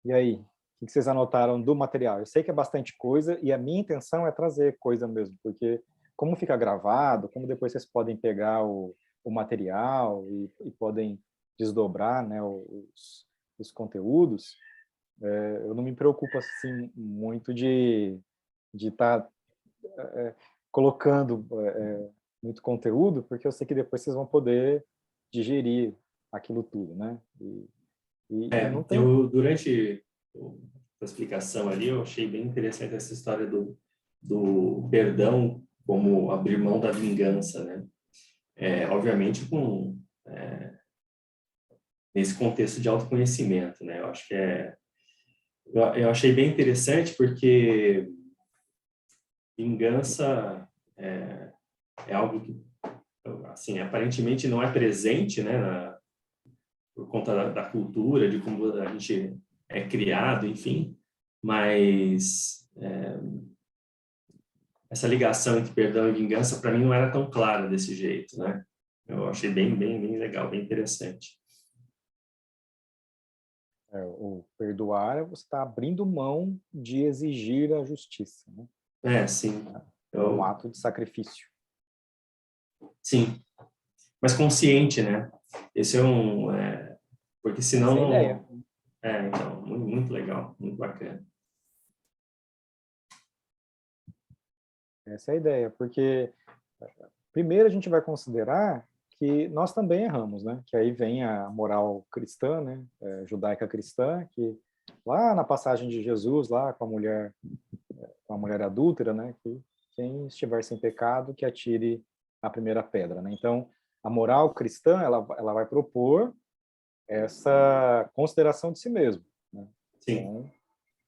E aí, o que vocês anotaram do material? Eu sei que é bastante coisa e a minha intenção é trazer coisa mesmo, porque como fica gravado, como depois vocês podem pegar o material e podem desdobrar, né, os conteúdos, eu não me preocupo assim muito de estar colocando muito conteúdo, porque eu sei que depois vocês vão poder digerir aquilo tudo, né? E não tem... Durante a explicação ali, eu achei bem interessante essa história do perdão como abrir mão da vingança, né? Obviamente, nesse contexto de autoconhecimento, né? Eu acho que eu achei bem interessante porque vingança é algo que, assim, aparentemente não é presente, né? Por conta da cultura, de como a gente é criado, enfim, mas essa ligação entre perdão e vingança, para mim, não era tão clara desse jeito, né? Eu achei bem, bem, bem legal, bem interessante. O perdoar, você está abrindo mão de exigir a justiça, né? Sim. É um ato de sacrifício. Sim, mas consciente, né? Esse porque senão... Essa é a ideia. Então, muito, muito legal, muito bacana. Essa é a ideia, porque primeiro a gente vai considerar que nós também erramos, né? Que aí vem a moral cristã, né? Judaica cristã, que lá na passagem de Jesus, lá com a mulher adúltera, né? Que quem estiver sem pecado, que atire a primeira pedra, né? Então, a moral cristã, ela vai propor essa consideração de si mesmo, né? Sim. Então,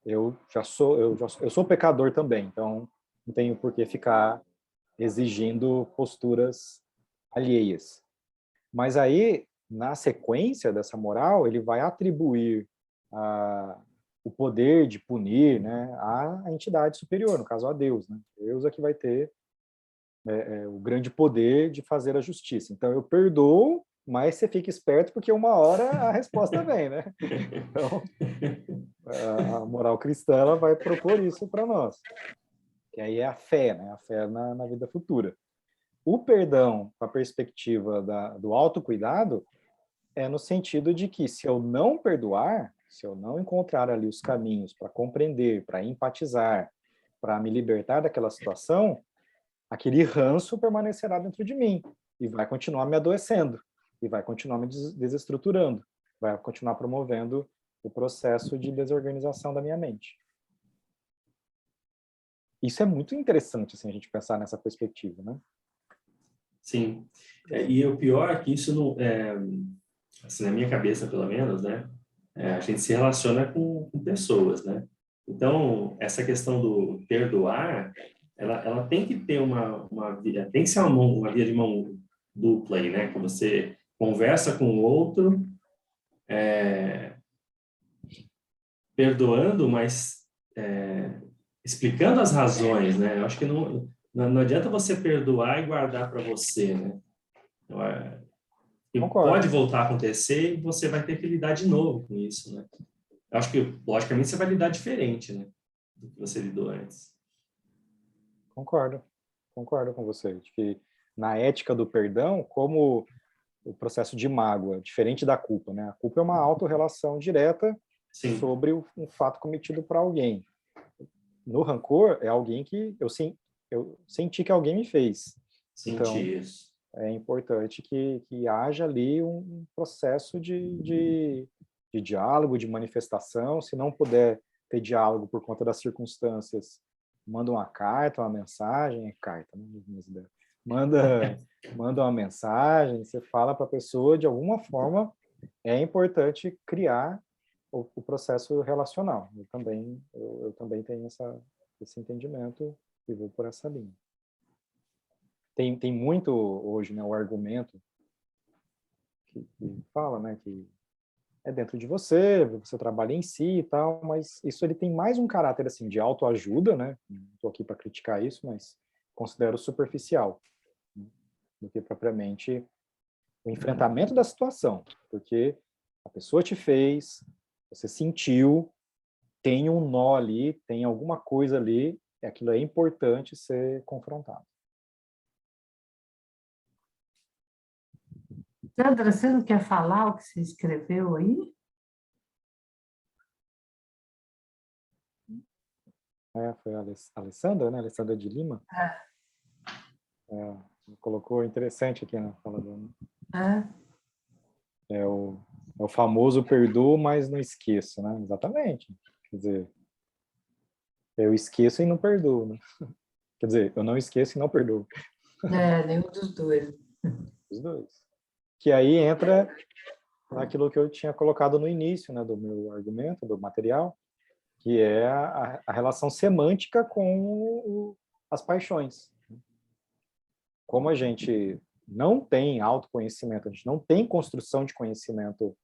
eu sou pecador também, então não tenho por que ficar exigindo posturas alheias. Mas aí, na sequência dessa moral, ele vai atribuir o poder de punir, né, à entidade superior, no caso a Deus, né? Deus é que vai ter o grande poder de fazer a justiça. Então eu perdoo, mas você fica esperto porque uma hora a resposta vem, né? Então a moral cristã ela vai propor isso para nós, que aí é a fé, né? A fé na vida futura. O perdão, com a perspectiva do autocuidado, é no sentido de que se eu não perdoar, se eu não encontrar ali os caminhos para compreender, para empatizar, para me libertar daquela situação, aquele ranço permanecerá dentro de mim e vai continuar me adoecendo, e vai continuar me desestruturando, vai continuar promovendo o processo de desorganização da minha mente. Isso é muito interessante, assim, a gente pensar nessa perspectiva, né? Sim. E o pior é que isso não... assim, na minha cabeça, pelo menos, né? A gente se relaciona com pessoas, né? Então, essa questão do perdoar, ela tem que ter tem que ser uma via de mão dupla aí, né? Que você conversa com o outro, perdoando, mas explicando as razões, né? Eu acho que não adianta você perdoar e guardar para você, né? Pode voltar a acontecer e você vai ter que lidar de novo com isso, né? Eu acho que, logicamente, você vai lidar diferente, né? Do que você lidou antes. Concordo com você. De que na ética do perdão, como o processo de mágoa, diferente da culpa, né? A culpa é uma autorrelação direta Sim. sobre um fato cometido por alguém. No rancor, é alguém que eu senti que alguém me fez. Então, Isso. é importante que haja ali um processo de diálogo, de manifestação. Se não puder ter diálogo por conta das circunstâncias, manda uma carta, uma mensagem, né? Manda uma mensagem, você fala para a pessoa, de alguma forma, é importante criar o processo relacional. Eu também tenho esse entendimento e vou por essa linha. Tem muito hoje, né, o argumento que fala, né, que é dentro de você trabalha em si e tal, mas isso ele tem mais um caráter assim de autoajuda, né? Não estou aqui para criticar isso, mas considero superficial, né, do que propriamente o enfrentamento da situação, porque a pessoa te fez, você sentiu, tem um nó ali, tem alguma coisa ali, e aquilo é importante ser confrontado. Sandra, você não quer falar o que você escreveu aí? Foi a Alessandra, né? Alessandra de Lima. Colocou interessante aqui na fala dela. É o famoso perdoo, mas não esqueço, né? Exatamente. Quer dizer, eu esqueço e não perdoo, né? Quer dizer, eu não esqueço e não perdoo. Nenhum dos dois. Os dois. Que aí entra naquilo que eu tinha colocado no início, né, do meu argumento, do material, que é a relação semântica com as paixões. Como a gente não tem autoconhecimento, a gente não tem construção de conhecimento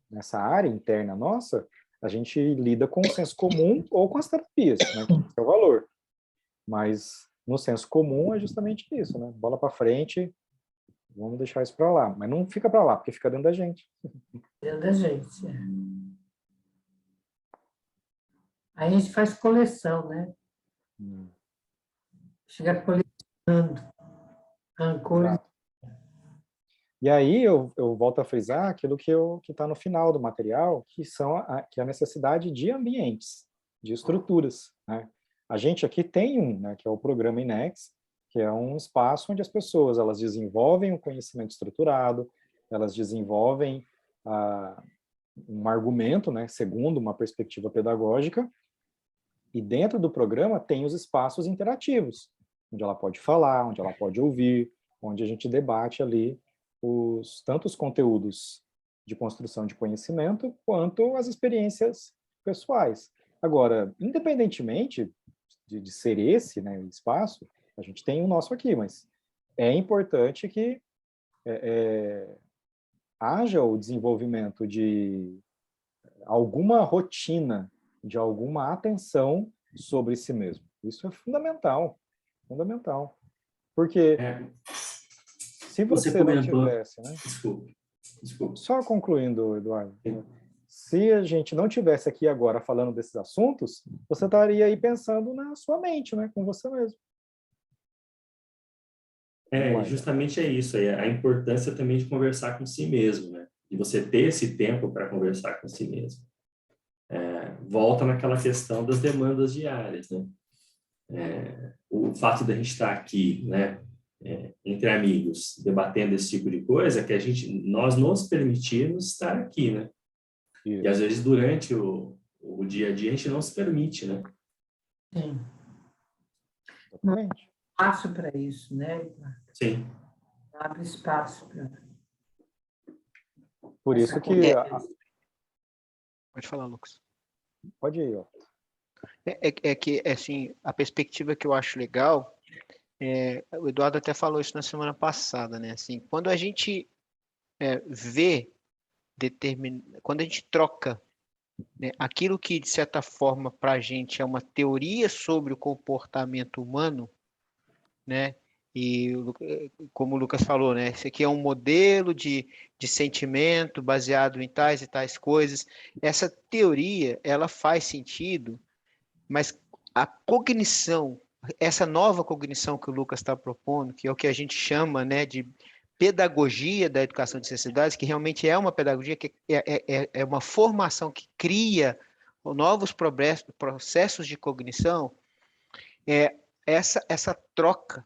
nessa área interna nossa, a gente lida com o senso comum ou com as terapias, né, que é o valor. Mas no senso comum é justamente isso, né? Bola para frente, vamos deixar isso para lá. Mas não fica para lá, porque fica dentro da gente. Dentro da gente. Aí a gente faz coleção, né? Chega colecionando rancores. Exato. E aí eu volto a frisar aquilo que está no final do material, que é a necessidade de ambientes, de estruturas, né? A gente aqui tem né, que é o programa INEX, que é um espaço onde as pessoas elas desenvolvem o conhecimento estruturado, elas desenvolvem um argumento, né, segundo uma perspectiva pedagógica, e dentro do programa tem os espaços interativos, onde ela pode falar, onde ela pode ouvir, onde a gente debate ali tanto os conteúdos de construção de conhecimento, quanto as experiências pessoais. Agora, independentemente de ser esse, né, espaço, a gente tem o nosso aqui, mas é importante que haja o desenvolvimento de alguma rotina, de alguma atenção sobre si mesmo. Isso é fundamental, fundamental. Porque se você não tivesse, né? Desculpa. Só concluindo, Eduardo, se a gente não tivesse aqui agora falando desses assuntos, você estaria aí pensando na sua mente, né, com você mesmo. Justamente é isso aí, a importância também de conversar com si mesmo, né? De você ter esse tempo para conversar com si mesmo. Volta naquela questão das demandas diárias, né? O fato de a gente estar aqui, né, entre amigos, debatendo esse tipo de coisa, que nós nos permitimos estar aqui, né? Isso. E às vezes durante o dia a dia a gente não se permite, né? Sim. Exatamente. Espaço para isso, né? Sim. Abre espaço para. Por isso que. Pode falar, Lucas. Pode ir, ó. É que, assim, a perspectiva que eu acho legal, o Eduardo até falou isso na semana passada, né? Assim, quando a gente vê, quando a gente troca, né, aquilo que, de certa forma, para a gente é uma teoria sobre o comportamento humano, né? E, como o Lucas falou, né? Esse aqui é um modelo de sentimento baseado em tais e tais coisas. Essa teoria, ela faz sentido, mas a cognição, essa nova cognição que o Lucas está propondo, que é o que a gente chama, né, de pedagogia da educação de necessidades, que realmente é uma pedagogia, que é uma formação que cria novos processos de cognição, essa troca,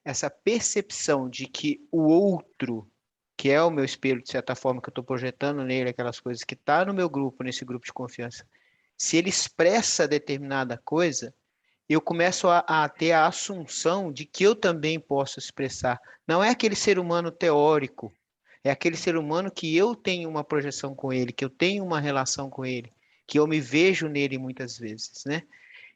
essa percepção de que o outro, que é o meu espelho, de certa forma, que eu estou projetando nele aquelas coisas que está no meu grupo, nesse grupo de confiança, se ele expressa determinada coisa, eu começo a ter a assunção de que eu também posso expressar. Não é aquele ser humano teórico, é aquele ser humano que eu tenho uma projeção com ele, que eu tenho uma relação com ele, que eu me vejo nele muitas vezes, né?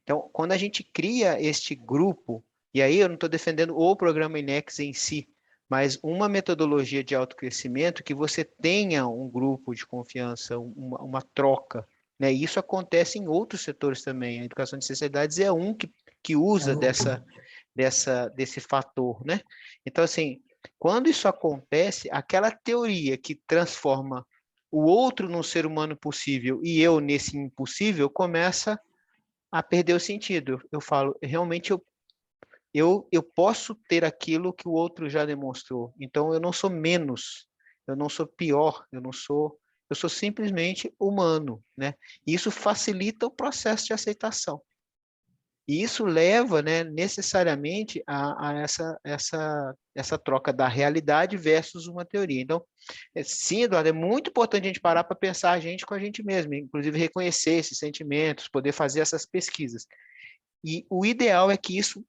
Então, quando a gente cria este grupo, e aí eu não estou defendendo o programa INEX em si, mas uma metodologia de autocrescimento que você tenha um grupo de confiança, uma troca, né? E isso acontece em outros setores também. A educação de necessidades é um que usa desse fator, né? Então, assim, quando isso acontece, aquela teoria que transforma o outro num ser humano possível e eu nesse impossível começa a perder o sentido. Eu falo, realmente eu posso ter aquilo que o outro já demonstrou. Então eu não sou menos, eu não sou pior, eu eu sou simplesmente humano, né? E isso facilita o processo de aceitação. E isso leva, né, necessariamente a essa troca da realidade versus uma teoria. Então, sim, Eduardo, é muito importante a gente parar para pensar a gente com a gente mesmo, inclusive reconhecer esses sentimentos, poder fazer essas pesquisas. E o ideal é que isso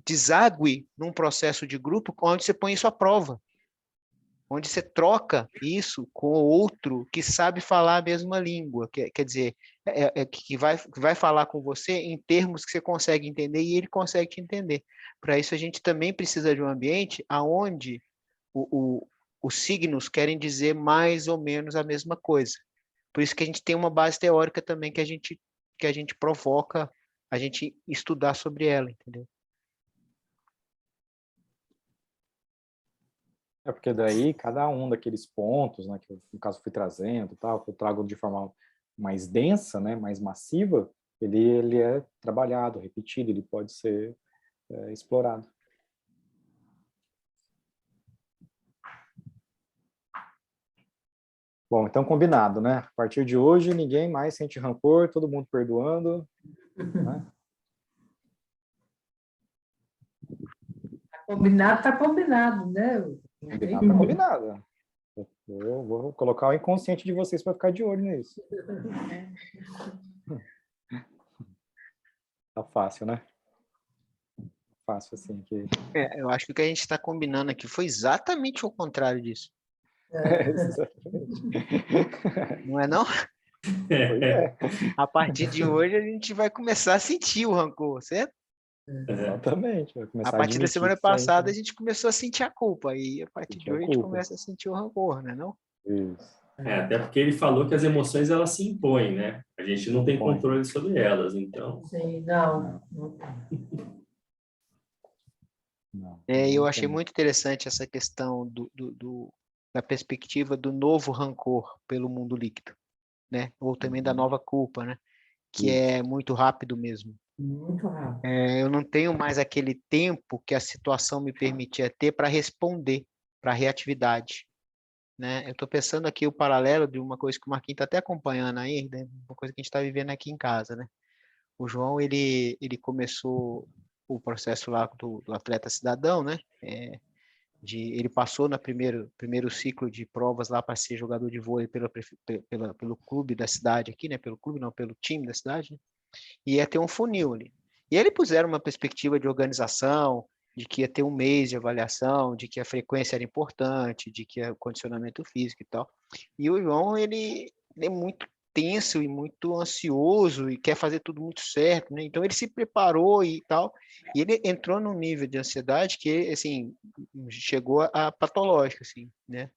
desague num processo de grupo onde você põe isso à prova, onde você troca isso com outro que sabe falar a mesma língua, quer dizer, que vai falar com você em termos que você consegue entender e ele consegue te entender. Para isso, a gente também precisa de um ambiente onde os signos querem dizer mais ou menos a mesma coisa. Por isso que a gente tem uma base teórica também que a gente provoca a gente estudar sobre ela, entendeu? É porque daí cada um daqueles pontos, né, que eu, no caso fui trazendo, tal, que eu trago de forma mais densa, né, mais massiva, ele é trabalhado, repetido, ele pode ser explorado. Bom, então combinado, né? A partir de hoje ninguém mais sente rancor, todo mundo perdoando, né? Tá combinado, né? Combinado tá combinado. Eu vou colocar o inconsciente de vocês para ficar de olho nisso. Tá fácil, né? Fácil assim que. Eu acho que o que a gente está combinando aqui foi exatamente o contrário disso. Não é não? Pois é. A partir de hoje a gente vai começar a sentir o rancor, certo? Exatamente. Vai A começar a partir da admitir semana que sente, passada né? a gente começou a sentir a culpa e a partir Sentir de a hoje a gente culpa. começa a sentir o rancor, né, não? Isso. Até porque ele falou que as emoções elas se impõem, né? A gente não tem Impõe. controle sobre elas, então. Sim, não tem. Não, Eu não achei tem. muito interessante essa questão da perspectiva do novo rancor pelo mundo líquido, né? Ou também da nova culpa, né? Que é muito rápido mesmo. Muito rápido. Eu não tenho mais aquele tempo que a situação me permitia ter para responder para a reatividade, né? Eu estou pensando aqui o paralelo de uma coisa que o Marquinhos está até acompanhando aí, né? Uma coisa que a gente está vivendo aqui em casa, né? O João, ele começou o processo lá do atleta cidadão, né? Ele passou no primeiro ciclo de provas lá para ser jogador de vôlei pelo clube da cidade aqui, né? Pelo clube, não, pelo time da cidade, né? E ia ter um funil ali. E eles puseram uma perspectiva de organização, de que ia ter um mês de avaliação, de que a frequência era importante, de que o condicionamento físico e tal. E o João, ele é muito tenso e muito ansioso e quer fazer tudo muito certo, né? Então ele se preparou e tal, e ele entrou num nível de ansiedade que, assim, chegou a patológico, assim, né?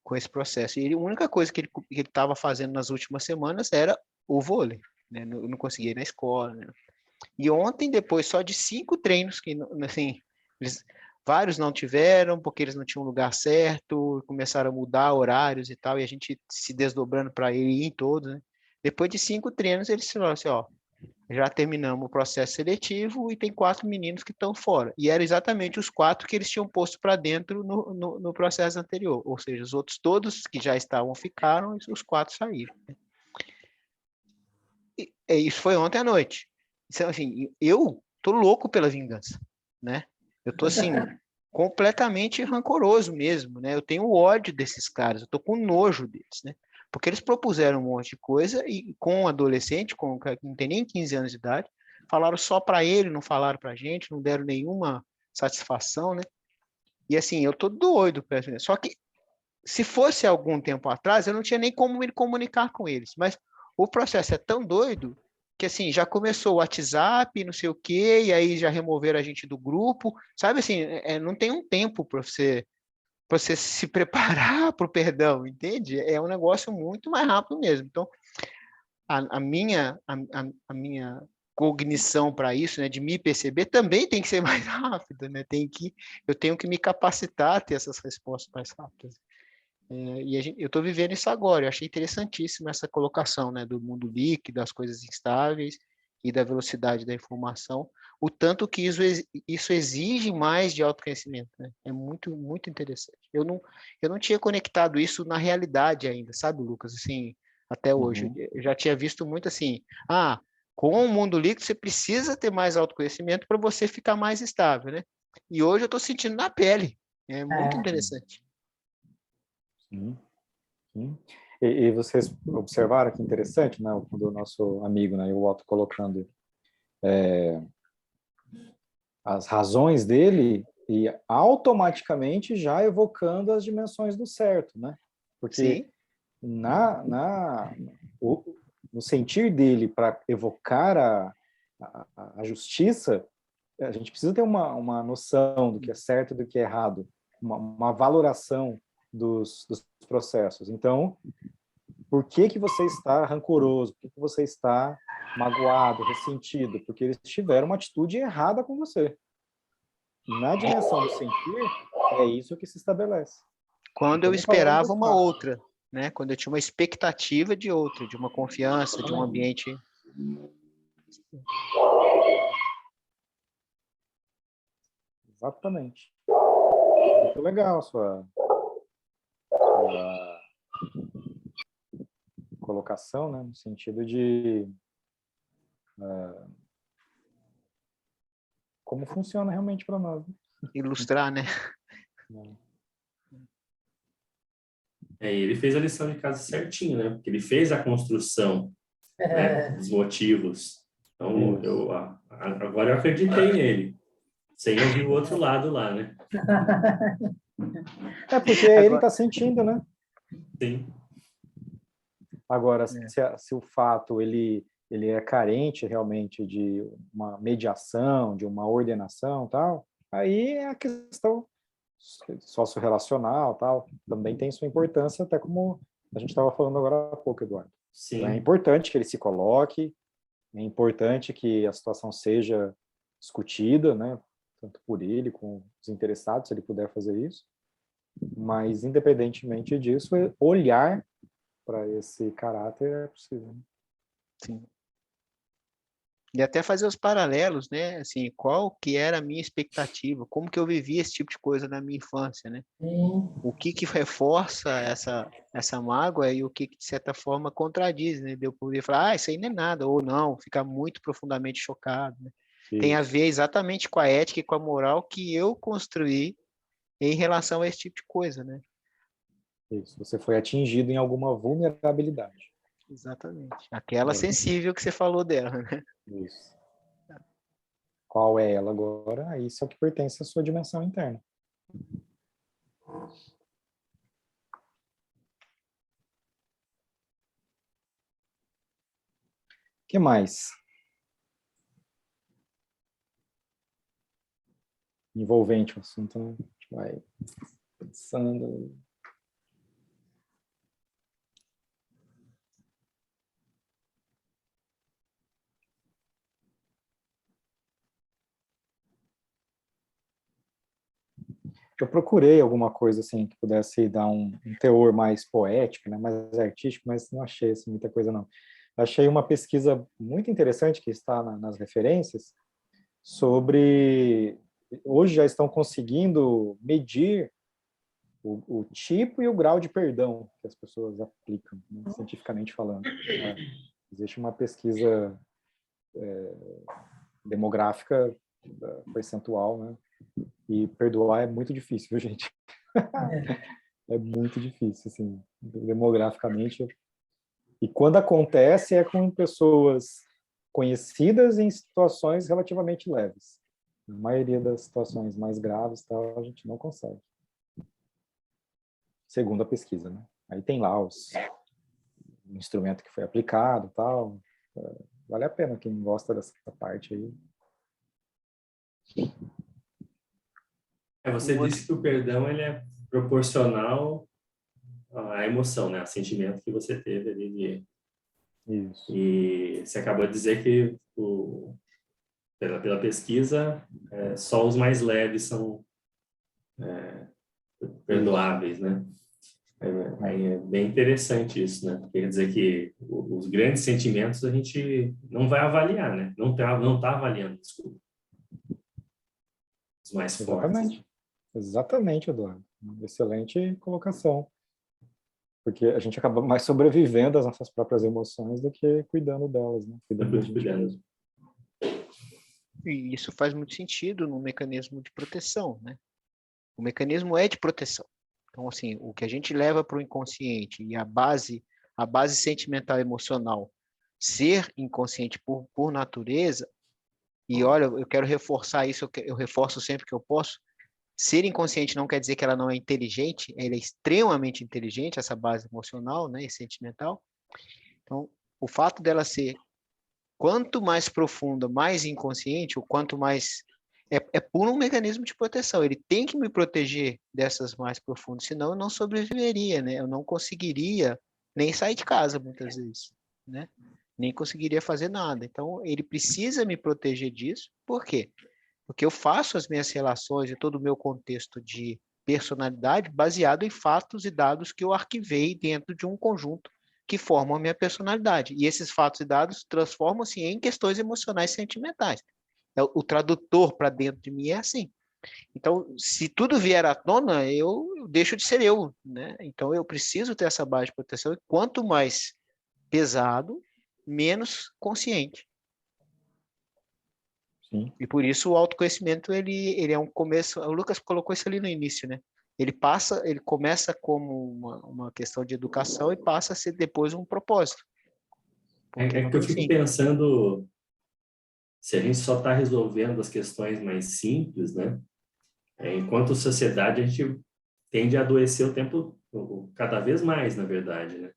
Com esse processo. E a única coisa que ele estava fazendo nas últimas semanas era o vôlei, né? Não conseguia ir na escola, né? E ontem, depois só de 5 treinos, que assim, vários não tiveram, porque eles não tinham lugar certo, começaram a mudar horários e tal, e a gente se desdobrando para ir em todos, né? Depois de 5 treinos, eles falaram assim, ó, já terminamos o processo seletivo e tem 4 meninos que estão fora. E eram exatamente os 4 que eles tinham posto para dentro no processo anterior, ou seja, os outros todos que já estavam ficaram e os 4 saíram. E isso foi ontem à noite. Então, assim, eu tô louco pela vingança, né? Eu tô, assim, completamente rancoroso mesmo, né? Eu tenho ódio desses caras, eu tô com nojo deles, né? Porque eles propuseram um monte de coisa e com um adolescente, que não tem nem 15 anos de idade, falaram só para ele, não falaram pra gente, não deram nenhuma satisfação, né? E assim, eu tô doido para isso. Só que se fosse algum tempo atrás, eu não tinha nem como me comunicar com eles, mas o processo é tão doido que, assim, já começou o WhatsApp, não sei o quê, e aí já removeram a gente do grupo, sabe, assim, não tem um tempo para você se preparar para o perdão, entende? É um negócio muito mais rápido mesmo. Então, a minha cognição para isso, né, de me perceber, também tem que ser mais rápida, né? Eu tenho que me capacitar a ter essas respostas mais rápidas. Eu estou vivendo isso agora. Eu achei interessantíssima essa colocação, né, do mundo líquido, das coisas instáveis e da velocidade da informação, o tanto que isso exige mais de autoconhecimento, né? É muito, muito interessante. Eu não tinha conectado isso na realidade ainda, sabe, Lucas? Assim, até hoje. Uhum. Eu já tinha visto muito assim, com o mundo líquido você precisa ter mais autoconhecimento para você ficar mais estável, né? E hoje eu estou sentindo na pele. É muito interessante. Sim, sim. E vocês observaram que interessante, né? Quando o nosso amigo, né, o Otto colocando as razões dele e automaticamente já evocando as dimensões do certo, né? Porque Sim, o, no sentir dele para evocar a justiça, a gente precisa ter uma noção do que é certo e do que é errado, uma valoração dos processos. Então, por que você está rancoroso? Por que você está magoado, ressentido? Porque eles tiveram uma atitude errada com você. Na dimensão do sentir, é isso que se estabelece. quando eu Estamos falando esperava desse uma fato. outra, né? Quando eu tinha uma expectativa de outra, de uma confiança, de um ambiente. Exatamente. Muito legal a sua colocação, né? No sentido de como funciona realmente para nós. Ilustrar, né? Né? Ele fez a lição de casa certinho, né? Porque ele fez a construção, né, dos motivos. Então, agora eu acreditei nele, sem ouvir o outro lado lá, né? É porque ele Agora, está sentindo, né? Sim. Agora, é, se o fato ele é carente realmente de uma mediação, de uma ordenação, tal, aí é a questão socio-relacional, tal, também tem sua importância, até como a gente estava falando agora há pouco, Eduardo. Então, é Sim. importante que ele se coloque, é importante que a situação seja discutida, né, tanto por ele como os interessados, se ele puder fazer isso, mas independentemente disso, olhar para esse caráter é possível. sim. E até fazer os paralelos, né? Assim, qual que era a minha expectativa? Como que eu vivia esse tipo de coisa na minha infância, né? Sim. O que reforça essa mágoa e o que de certa forma contradiz, né? De eu poder falar, isso aí não é nada, ou não, ficar muito profundamente chocado, né? Tem a Isso, ver exatamente com a ética e com a moral que eu construí em relação a esse tipo de coisa, né? isso. Você foi atingido em alguma vulnerabilidade. Exatamente. Aquela É, sensível que você falou dela, né? isso. Qual é ela agora? Isso é o que pertence à sua dimensão interna. O que mais? Envolvente o assunto, né? A gente vai pensando. Eu procurei alguma coisa assim que pudesse dar um teor mais poético, né, mais artístico, mas não achei assim, muita coisa não. Achei uma pesquisa muito interessante que está nas referências sobre hoje já estão conseguindo medir o tipo e o grau de perdão que as pessoas aplicam, né, cientificamente falando. Existe uma pesquisa demográfica percentual, né? E perdoar é muito difícil, viu, gente? É muito difícil, assim, demograficamente. E quando acontece é com pessoas conhecidas em situações relativamente leves. Na maioria das situações mais graves, tal, a gente não consegue. Segundo a pesquisa, né? Aí tem lá o instrumento que foi aplicado, tal. Vale a pena quem gosta dessa parte aí. Você disse que o perdão ele é proporcional à emoção, né? Ao sentimento que você teve ali. Isso. E você acabou de dizer que, pela pesquisa, só os mais leves são perdoáveis, né? É bem interessante isso, né? Quer dizer que os grandes sentimentos a gente não vai avaliar, né? Não tá avaliando, desculpa. Os mais fortes. Exatamente. Exatamente, Eduardo. Excelente colocação. Porque a gente acaba mais sobrevivendo às nossas próprias emoções do que cuidando delas, né? Cuidando da gente Cuidando. mesmo. E isso faz muito sentido no mecanismo de proteção, né? O mecanismo é de proteção. Então, assim, o que a gente leva para o inconsciente e a base sentimental e emocional ser inconsciente por natureza, e olha, eu quero reforçar isso, eu reforço sempre que eu posso, ser inconsciente não quer dizer que ela não é inteligente, ela é extremamente inteligente, essa base emocional, né, e sentimental. Então, o fato dela ser quanto mais profunda, mais inconsciente, ou quanto mais é por um mecanismo de proteção. Ele tem que me proteger dessas mais profundas, senão eu não sobreviveria, né? Eu não conseguiria nem sair de casa muitas vezes, né? Nem conseguiria fazer nada. Então, ele precisa me proteger disso. Por quê? Porque eu faço as minhas relações e todo o meu contexto de personalidade baseado em fatos e dados que eu arquivei dentro de um conjunto que formam a minha personalidade. E esses fatos e dados transformam-se em questões emocionais e sentimentais. O tradutor para dentro de mim é assim. Então, se tudo vier à tona, eu deixo de ser eu, né? Então, eu preciso ter essa base de proteção. E quanto mais pesado, menos consciente. Sim. E por isso o autoconhecimento ele é um começo. O Lucas colocou isso ali no início, né? Ele começa como uma questão de educação e passa a ser depois um propósito. Porque É não que eu tem fico fim. pensando, se a gente só está resolvendo as questões mais simples, né? Enquanto sociedade, a gente tende a adoecer cada vez mais, na verdade, né?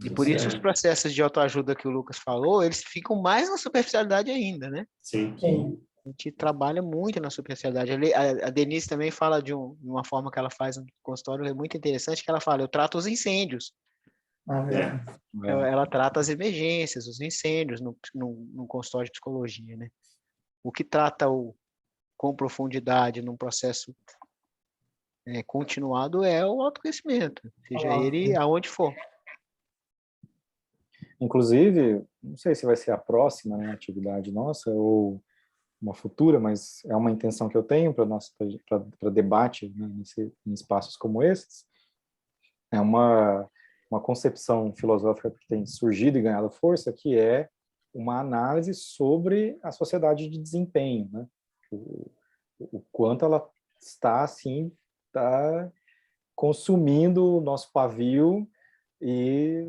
E por isso os processos de autoajuda que o Lucas falou, eles ficam mais na superficialidade ainda, né? Sim. Sim. A gente trabalha muito na superficialidade. A Denise também fala de uma forma que ela faz no consultório, é muito interessante, que ela fala, eu trato os incêndios. Ela trata as emergências, os incêndios no consultório de psicologia, né? O que trata com profundidade num processo continuado é o autoconhecimento, seja ele aonde for. Inclusive, não sei se vai ser a próxima, né, atividade nossa ou uma futura, mas é uma intenção que eu tenho para debate, né, em espaços como esses. É uma concepção filosófica que tem surgido e ganhado força, que é uma análise sobre a sociedade de desempenho, né? O quanto ela está, assim, consumindo o nosso pavio e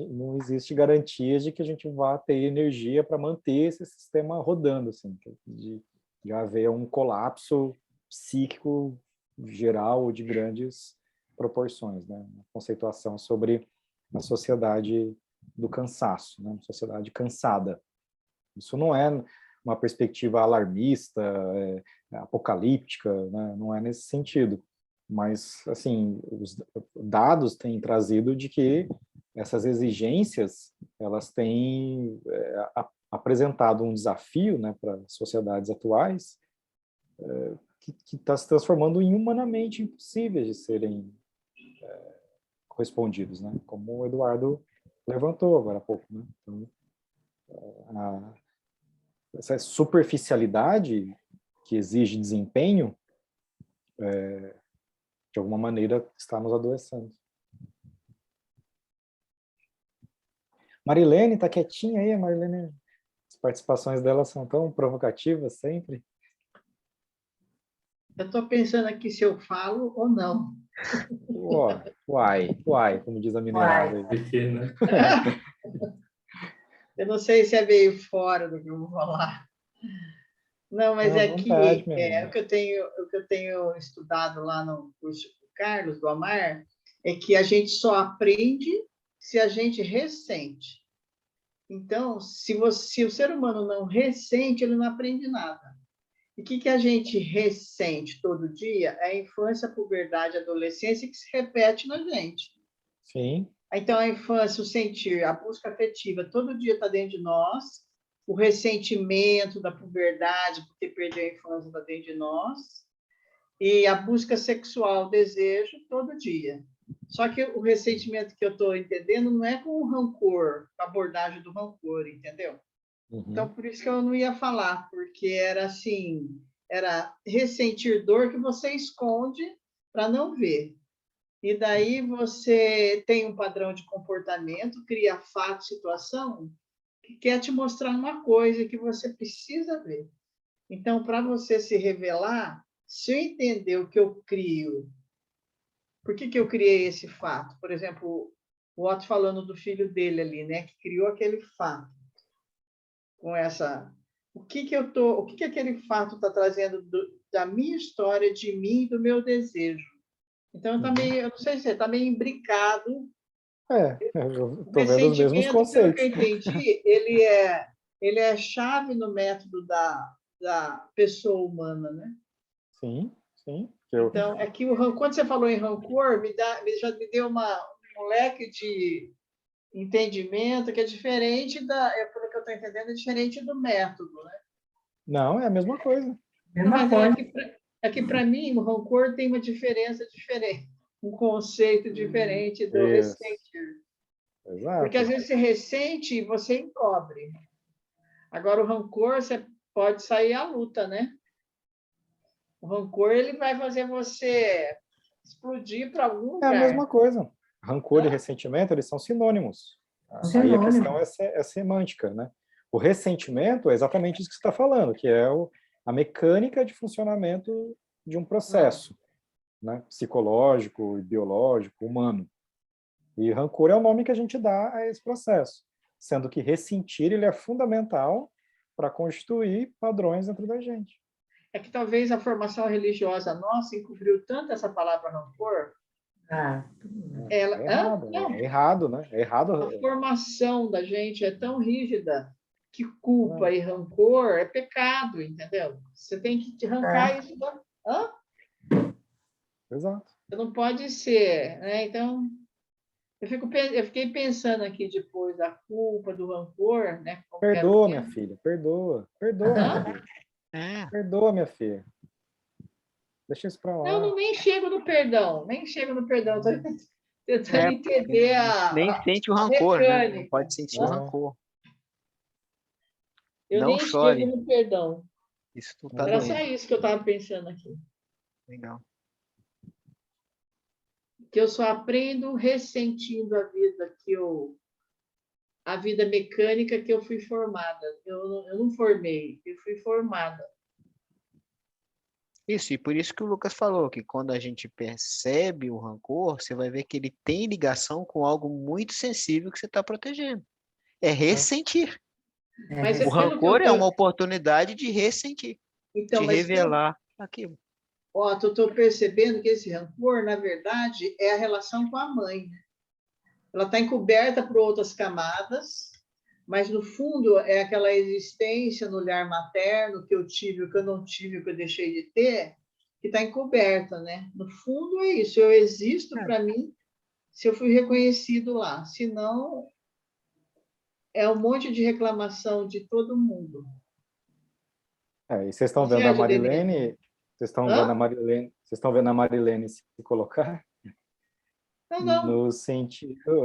não existe garantia de que a gente vá ter energia para manter esse sistema rodando, assim, de haver um colapso psíquico geral ou de grandes proporções, né? Uma conceituação sobre a sociedade do cansaço, né? Uma sociedade cansada. Isso não é uma perspectiva alarmista, apocalíptica, né? Não é nesse sentido. Mas, assim, os dados têm trazido de que essas exigências, elas têm apresentado um desafio, né, para as sociedades atuais, que está se transformando em humanamente impossíveis de serem correspondidos, né? Como o Eduardo levantou agora há pouco, né? Então, essa superficialidade que exige desempenho, de alguma maneira, está nos adoecendo. Marilene está quietinha aí, a Marilene, as participações dela são tão provocativas sempre. Eu estou pensando aqui se eu falo ou não. Uai, como diz a mineirada aí. Porque, né? Eu não sei se é meio fora do que eu vou falar. Não, mas À vontade, o que eu tenho estudado lá no curso do Carlos, do Amar, é que a gente só aprende se a gente ressente. Então, se o ser humano não ressente, ele não aprende nada. E o que a gente ressente todo dia é a infância, a puberdade, a adolescência que se repete na gente. Sim. Então, a infância, o sentir, a busca afetiva, todo dia está dentro de nós. O ressentimento da puberdade, porque perdeu a infância, está dentro de nós. e a busca sexual, o desejo, todo dia. Só que o ressentimento que eu estou entendendo não é com o rancor, a abordagem do rancor, entendeu? Então, por isso que eu não ia falar, porque era assim, era ressentir dor que você esconde para não ver. E daí você tem um padrão de comportamento, cria fato, situação, que quer te mostrar uma coisa que você precisa ver. Então, para você se revelar, se eu entender o que eu crio, por que eu criei esse fato? Por exemplo, o Otto falando do filho dele ali, né, que criou aquele fato com essa. O que aquele fato está trazendo da minha história, de mim, do meu desejo? Então, eu não sei se está meio imbricado. Eu O estou vendo os mesmos ressentimento, pelo que conceitos. eu entendi, ele é chave no método da pessoa humana, né? Sim, sim. Então, é que quando você falou em rancor, já me deu um leque de entendimento que é diferente pelo que eu estou entendendo, é diferente do método, né? Não, é a mesma coisa. Não, Mesma mas coisa. é que para mim, o rancor tem uma diferença diferente, um conceito diferente do Isso. ressentir. Exato. Porque às vezes você ressente e você encobre. Agora, o rancor, você pode sair à luta, né? O rancor, ele vai fazer você explodir para algum É a lugar. mesma coisa. Rancor e ressentimento, eles são sinônimos. Aí a Sinônimo. questão é semântica, né? O ressentimento é exatamente isso que você está falando, que é a mecânica de funcionamento de um processo, né? Psicológico, biológico, humano. E rancor é o nome que a gente dá a esse processo, sendo que ressentir ele é fundamental para constituir padrões dentro da gente. É que talvez a formação religiosa nossa encobriu tanto essa palavra rancor. É errado, né? É errado. A formação da gente é tão rígida que culpa e rancor é pecado, entendeu? Você tem que te arrancar isso da... Exato. Você não pode ser, né? Então, eu fiquei pensando aqui depois da culpa, do rancor, né? Perdoa, minha filha, perdoa. Perdoa, minha filha. Perdoa, minha filha. Deixa isso para lá. Eu nem chego no perdão, Estou tentando entender nem sente o rancor, né? Não pode sentir o rancor. Eu não nem chore. chego no perdão. Isso tu tá Era doendo. só isso que eu estava pensando aqui. Legal. Que eu só aprendo ressentindo a vida mecânica que eu fui formada. Eu não formei, eu fui formada. Isso, e por isso que o Lucas falou que quando a gente percebe o rancor, você vai ver que ele tem ligação com algo muito sensível que você está protegendo. É ressentir. Mas O rancor é uma oportunidade de ressentir, de revelar aquilo. Eu estou percebendo que esse rancor, na verdade, é a relação com a mãe. Ela está encoberta por outras camadas, mas, no fundo, é aquela existência no olhar materno que eu tive, o que eu não tive, o que eu deixei de ter, que está encoberta, né? No fundo, é isso. Eu existo para mim se eu fui reconhecido lá. Senão, é um monte de reclamação de todo mundo. E vocês estão vendo a Marilene? Vocês estão vendo a Marilene se colocar? Não.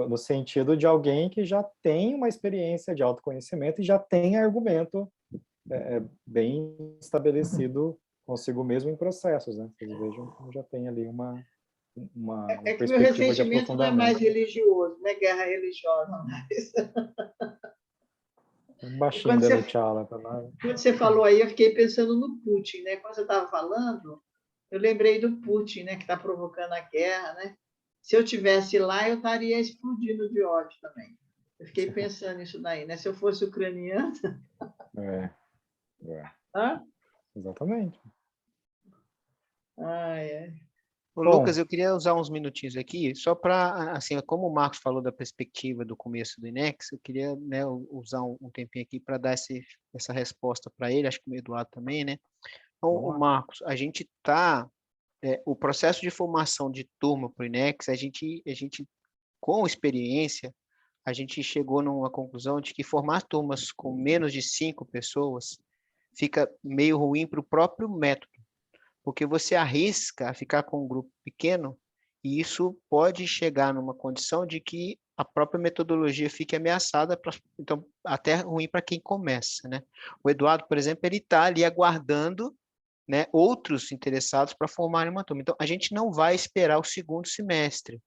No sentido de alguém que já tem uma experiência de autoconhecimento e já tem argumento bem estabelecido consigo mesmo em processos, né? Vocês vejam que já tem ali uma que perspectiva meu ressentimento não é mais de religioso, não é guerra religiosa, mas... baixinho dando tchau. Quando você falou aí, eu fiquei pensando no Putin, né? Quando você estava falando, eu lembrei do Putin, né? Que está provocando a guerra, né? Se eu tivesse lá, eu estaria explodindo de ódio também. Eu fiquei pensando nisso daí, né? Se eu fosse ucraniana... Exatamente. Lucas, eu queria usar uns minutinhos aqui, só para, assim, como o Marcos falou da perspectiva do começo do INEX, eu queria, né, usar um tempinho aqui para dar essa resposta para ele, acho que o Eduardo também, né? Então, o Marcos, a gente está... o processo de formação de turma para o INEX, a gente, com experiência, a gente chegou numa conclusão de que formar turmas com menos de 5 pessoas fica meio ruim para o próprio método, porque você arrisca a ficar com um grupo pequeno e isso pode chegar numa condição de que a própria metodologia fique ameaçada, então até ruim para quem começa, né? O Eduardo, por exemplo, ele está ali aguardando, né, outros interessados para formarem uma turma. Então, a gente não vai esperar o segundo semestre,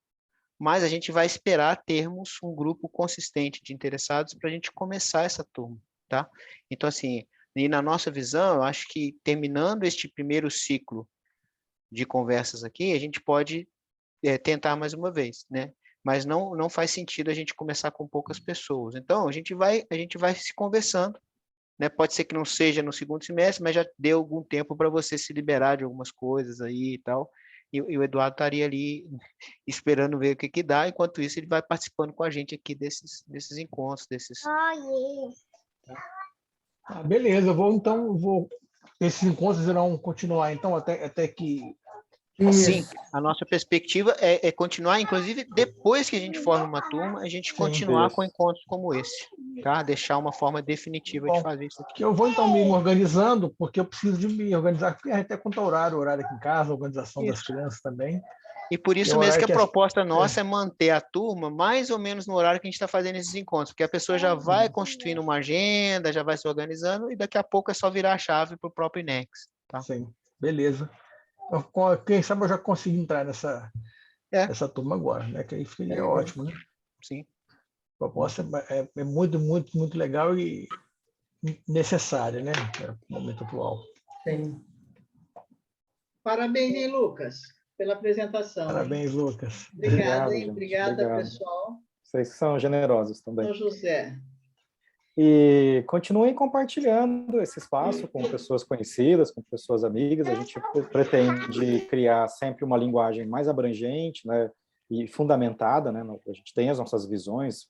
mas a gente vai esperar termos um grupo consistente de interessados para a gente começar essa turma, tá? Então, assim, e na nossa visão, eu acho que terminando este primeiro ciclo de conversas aqui, a gente pode tentar mais uma vez, né? Mas não faz sentido a gente começar com poucas pessoas. Então, a gente vai se conversando, né? Pode ser que não seja no segundo semestre, mas já deu algum tempo para você se liberar de algumas coisas aí e tal. E o Eduardo estaria ali esperando ver o que que dá. Enquanto isso, ele vai participando com a gente aqui desses encontros, desses... Beleza, esses encontros irão continuar, então, até que... Sim, Isso. a nossa perspectiva é continuar, inclusive, depois que a gente forma uma turma, a gente continuar com isso. encontros como esse, tá? Deixar uma forma definitiva de Bom, fazer isso aqui. que eu vou, então, me organizando, porque eu preciso de me organizar, porque até quanto ao horário aqui em casa, a organização das Isso. crianças também. E por E isso o mesmo que horário a proposta nossa é manter a turma mais ou menos no horário que a gente está fazendo esses encontros, porque a pessoa já vai constituindo uma agenda, já vai se organizando, e daqui a pouco é só virar a chave para o próprio INEX, tá? Sim, beleza. Quem sabe eu já consigo entrar nessa turma agora, né? Que aí ficaria ótimo, né? Sim. A proposta é muito, muito, muito legal e necessária, né? No momento atual. Sim. Parabéns, hein, Lucas, pela apresentação. Parabéns, Lucas. Obrigada, Obrigado, hein? gente. Obrigada, Obrigado. pessoal. Vocês são generosos também. São José. E continuem compartilhando esse espaço com pessoas conhecidas, com pessoas amigas. A gente pretende criar sempre uma linguagem mais abrangente, né, e fundamentada, né? A gente tem as nossas visões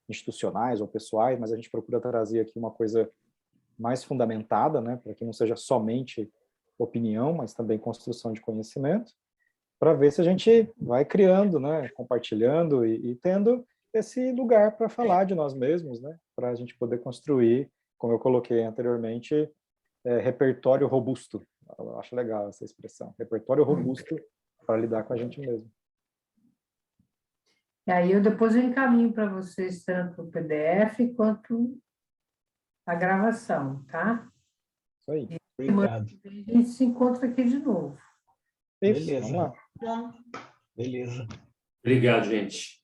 institucionais ou pessoais, mas a gente procura trazer aqui uma coisa mais fundamentada, né, para que não seja somente opinião, mas também construção de conhecimento, para ver se a gente vai criando, né, compartilhando e tendo esse lugar para falar de nós mesmos, né, para a gente poder construir, como eu coloquei anteriormente, repertório robusto. Eu acho legal essa expressão, repertório robusto para lidar com a gente mesmo. E aí depois eu encaminho para vocês tanto o PDF quanto a gravação, tá? Isso aí. Obrigado. A gente se encontra aqui de novo. Isso, Beleza. vamos lá. Bom, Beleza. Obrigado, gente.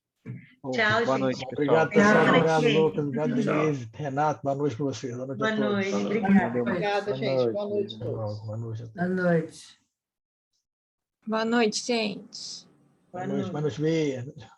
tchau, Boa noite, gente. pessoal. Obrigado, pessoal. Boa noite, Obrigado, gente. Lucas. Obrigado, Tchau. Denise. Renato, boa noite para vocês. Boa noite Boa a todos. noite. Boa noite. Obrigada. Obrigada, Boa gente. Boa noite. noite a todos. Boa noite a Boa todos. noite. Boa noite, gente. Boa noite, Bia.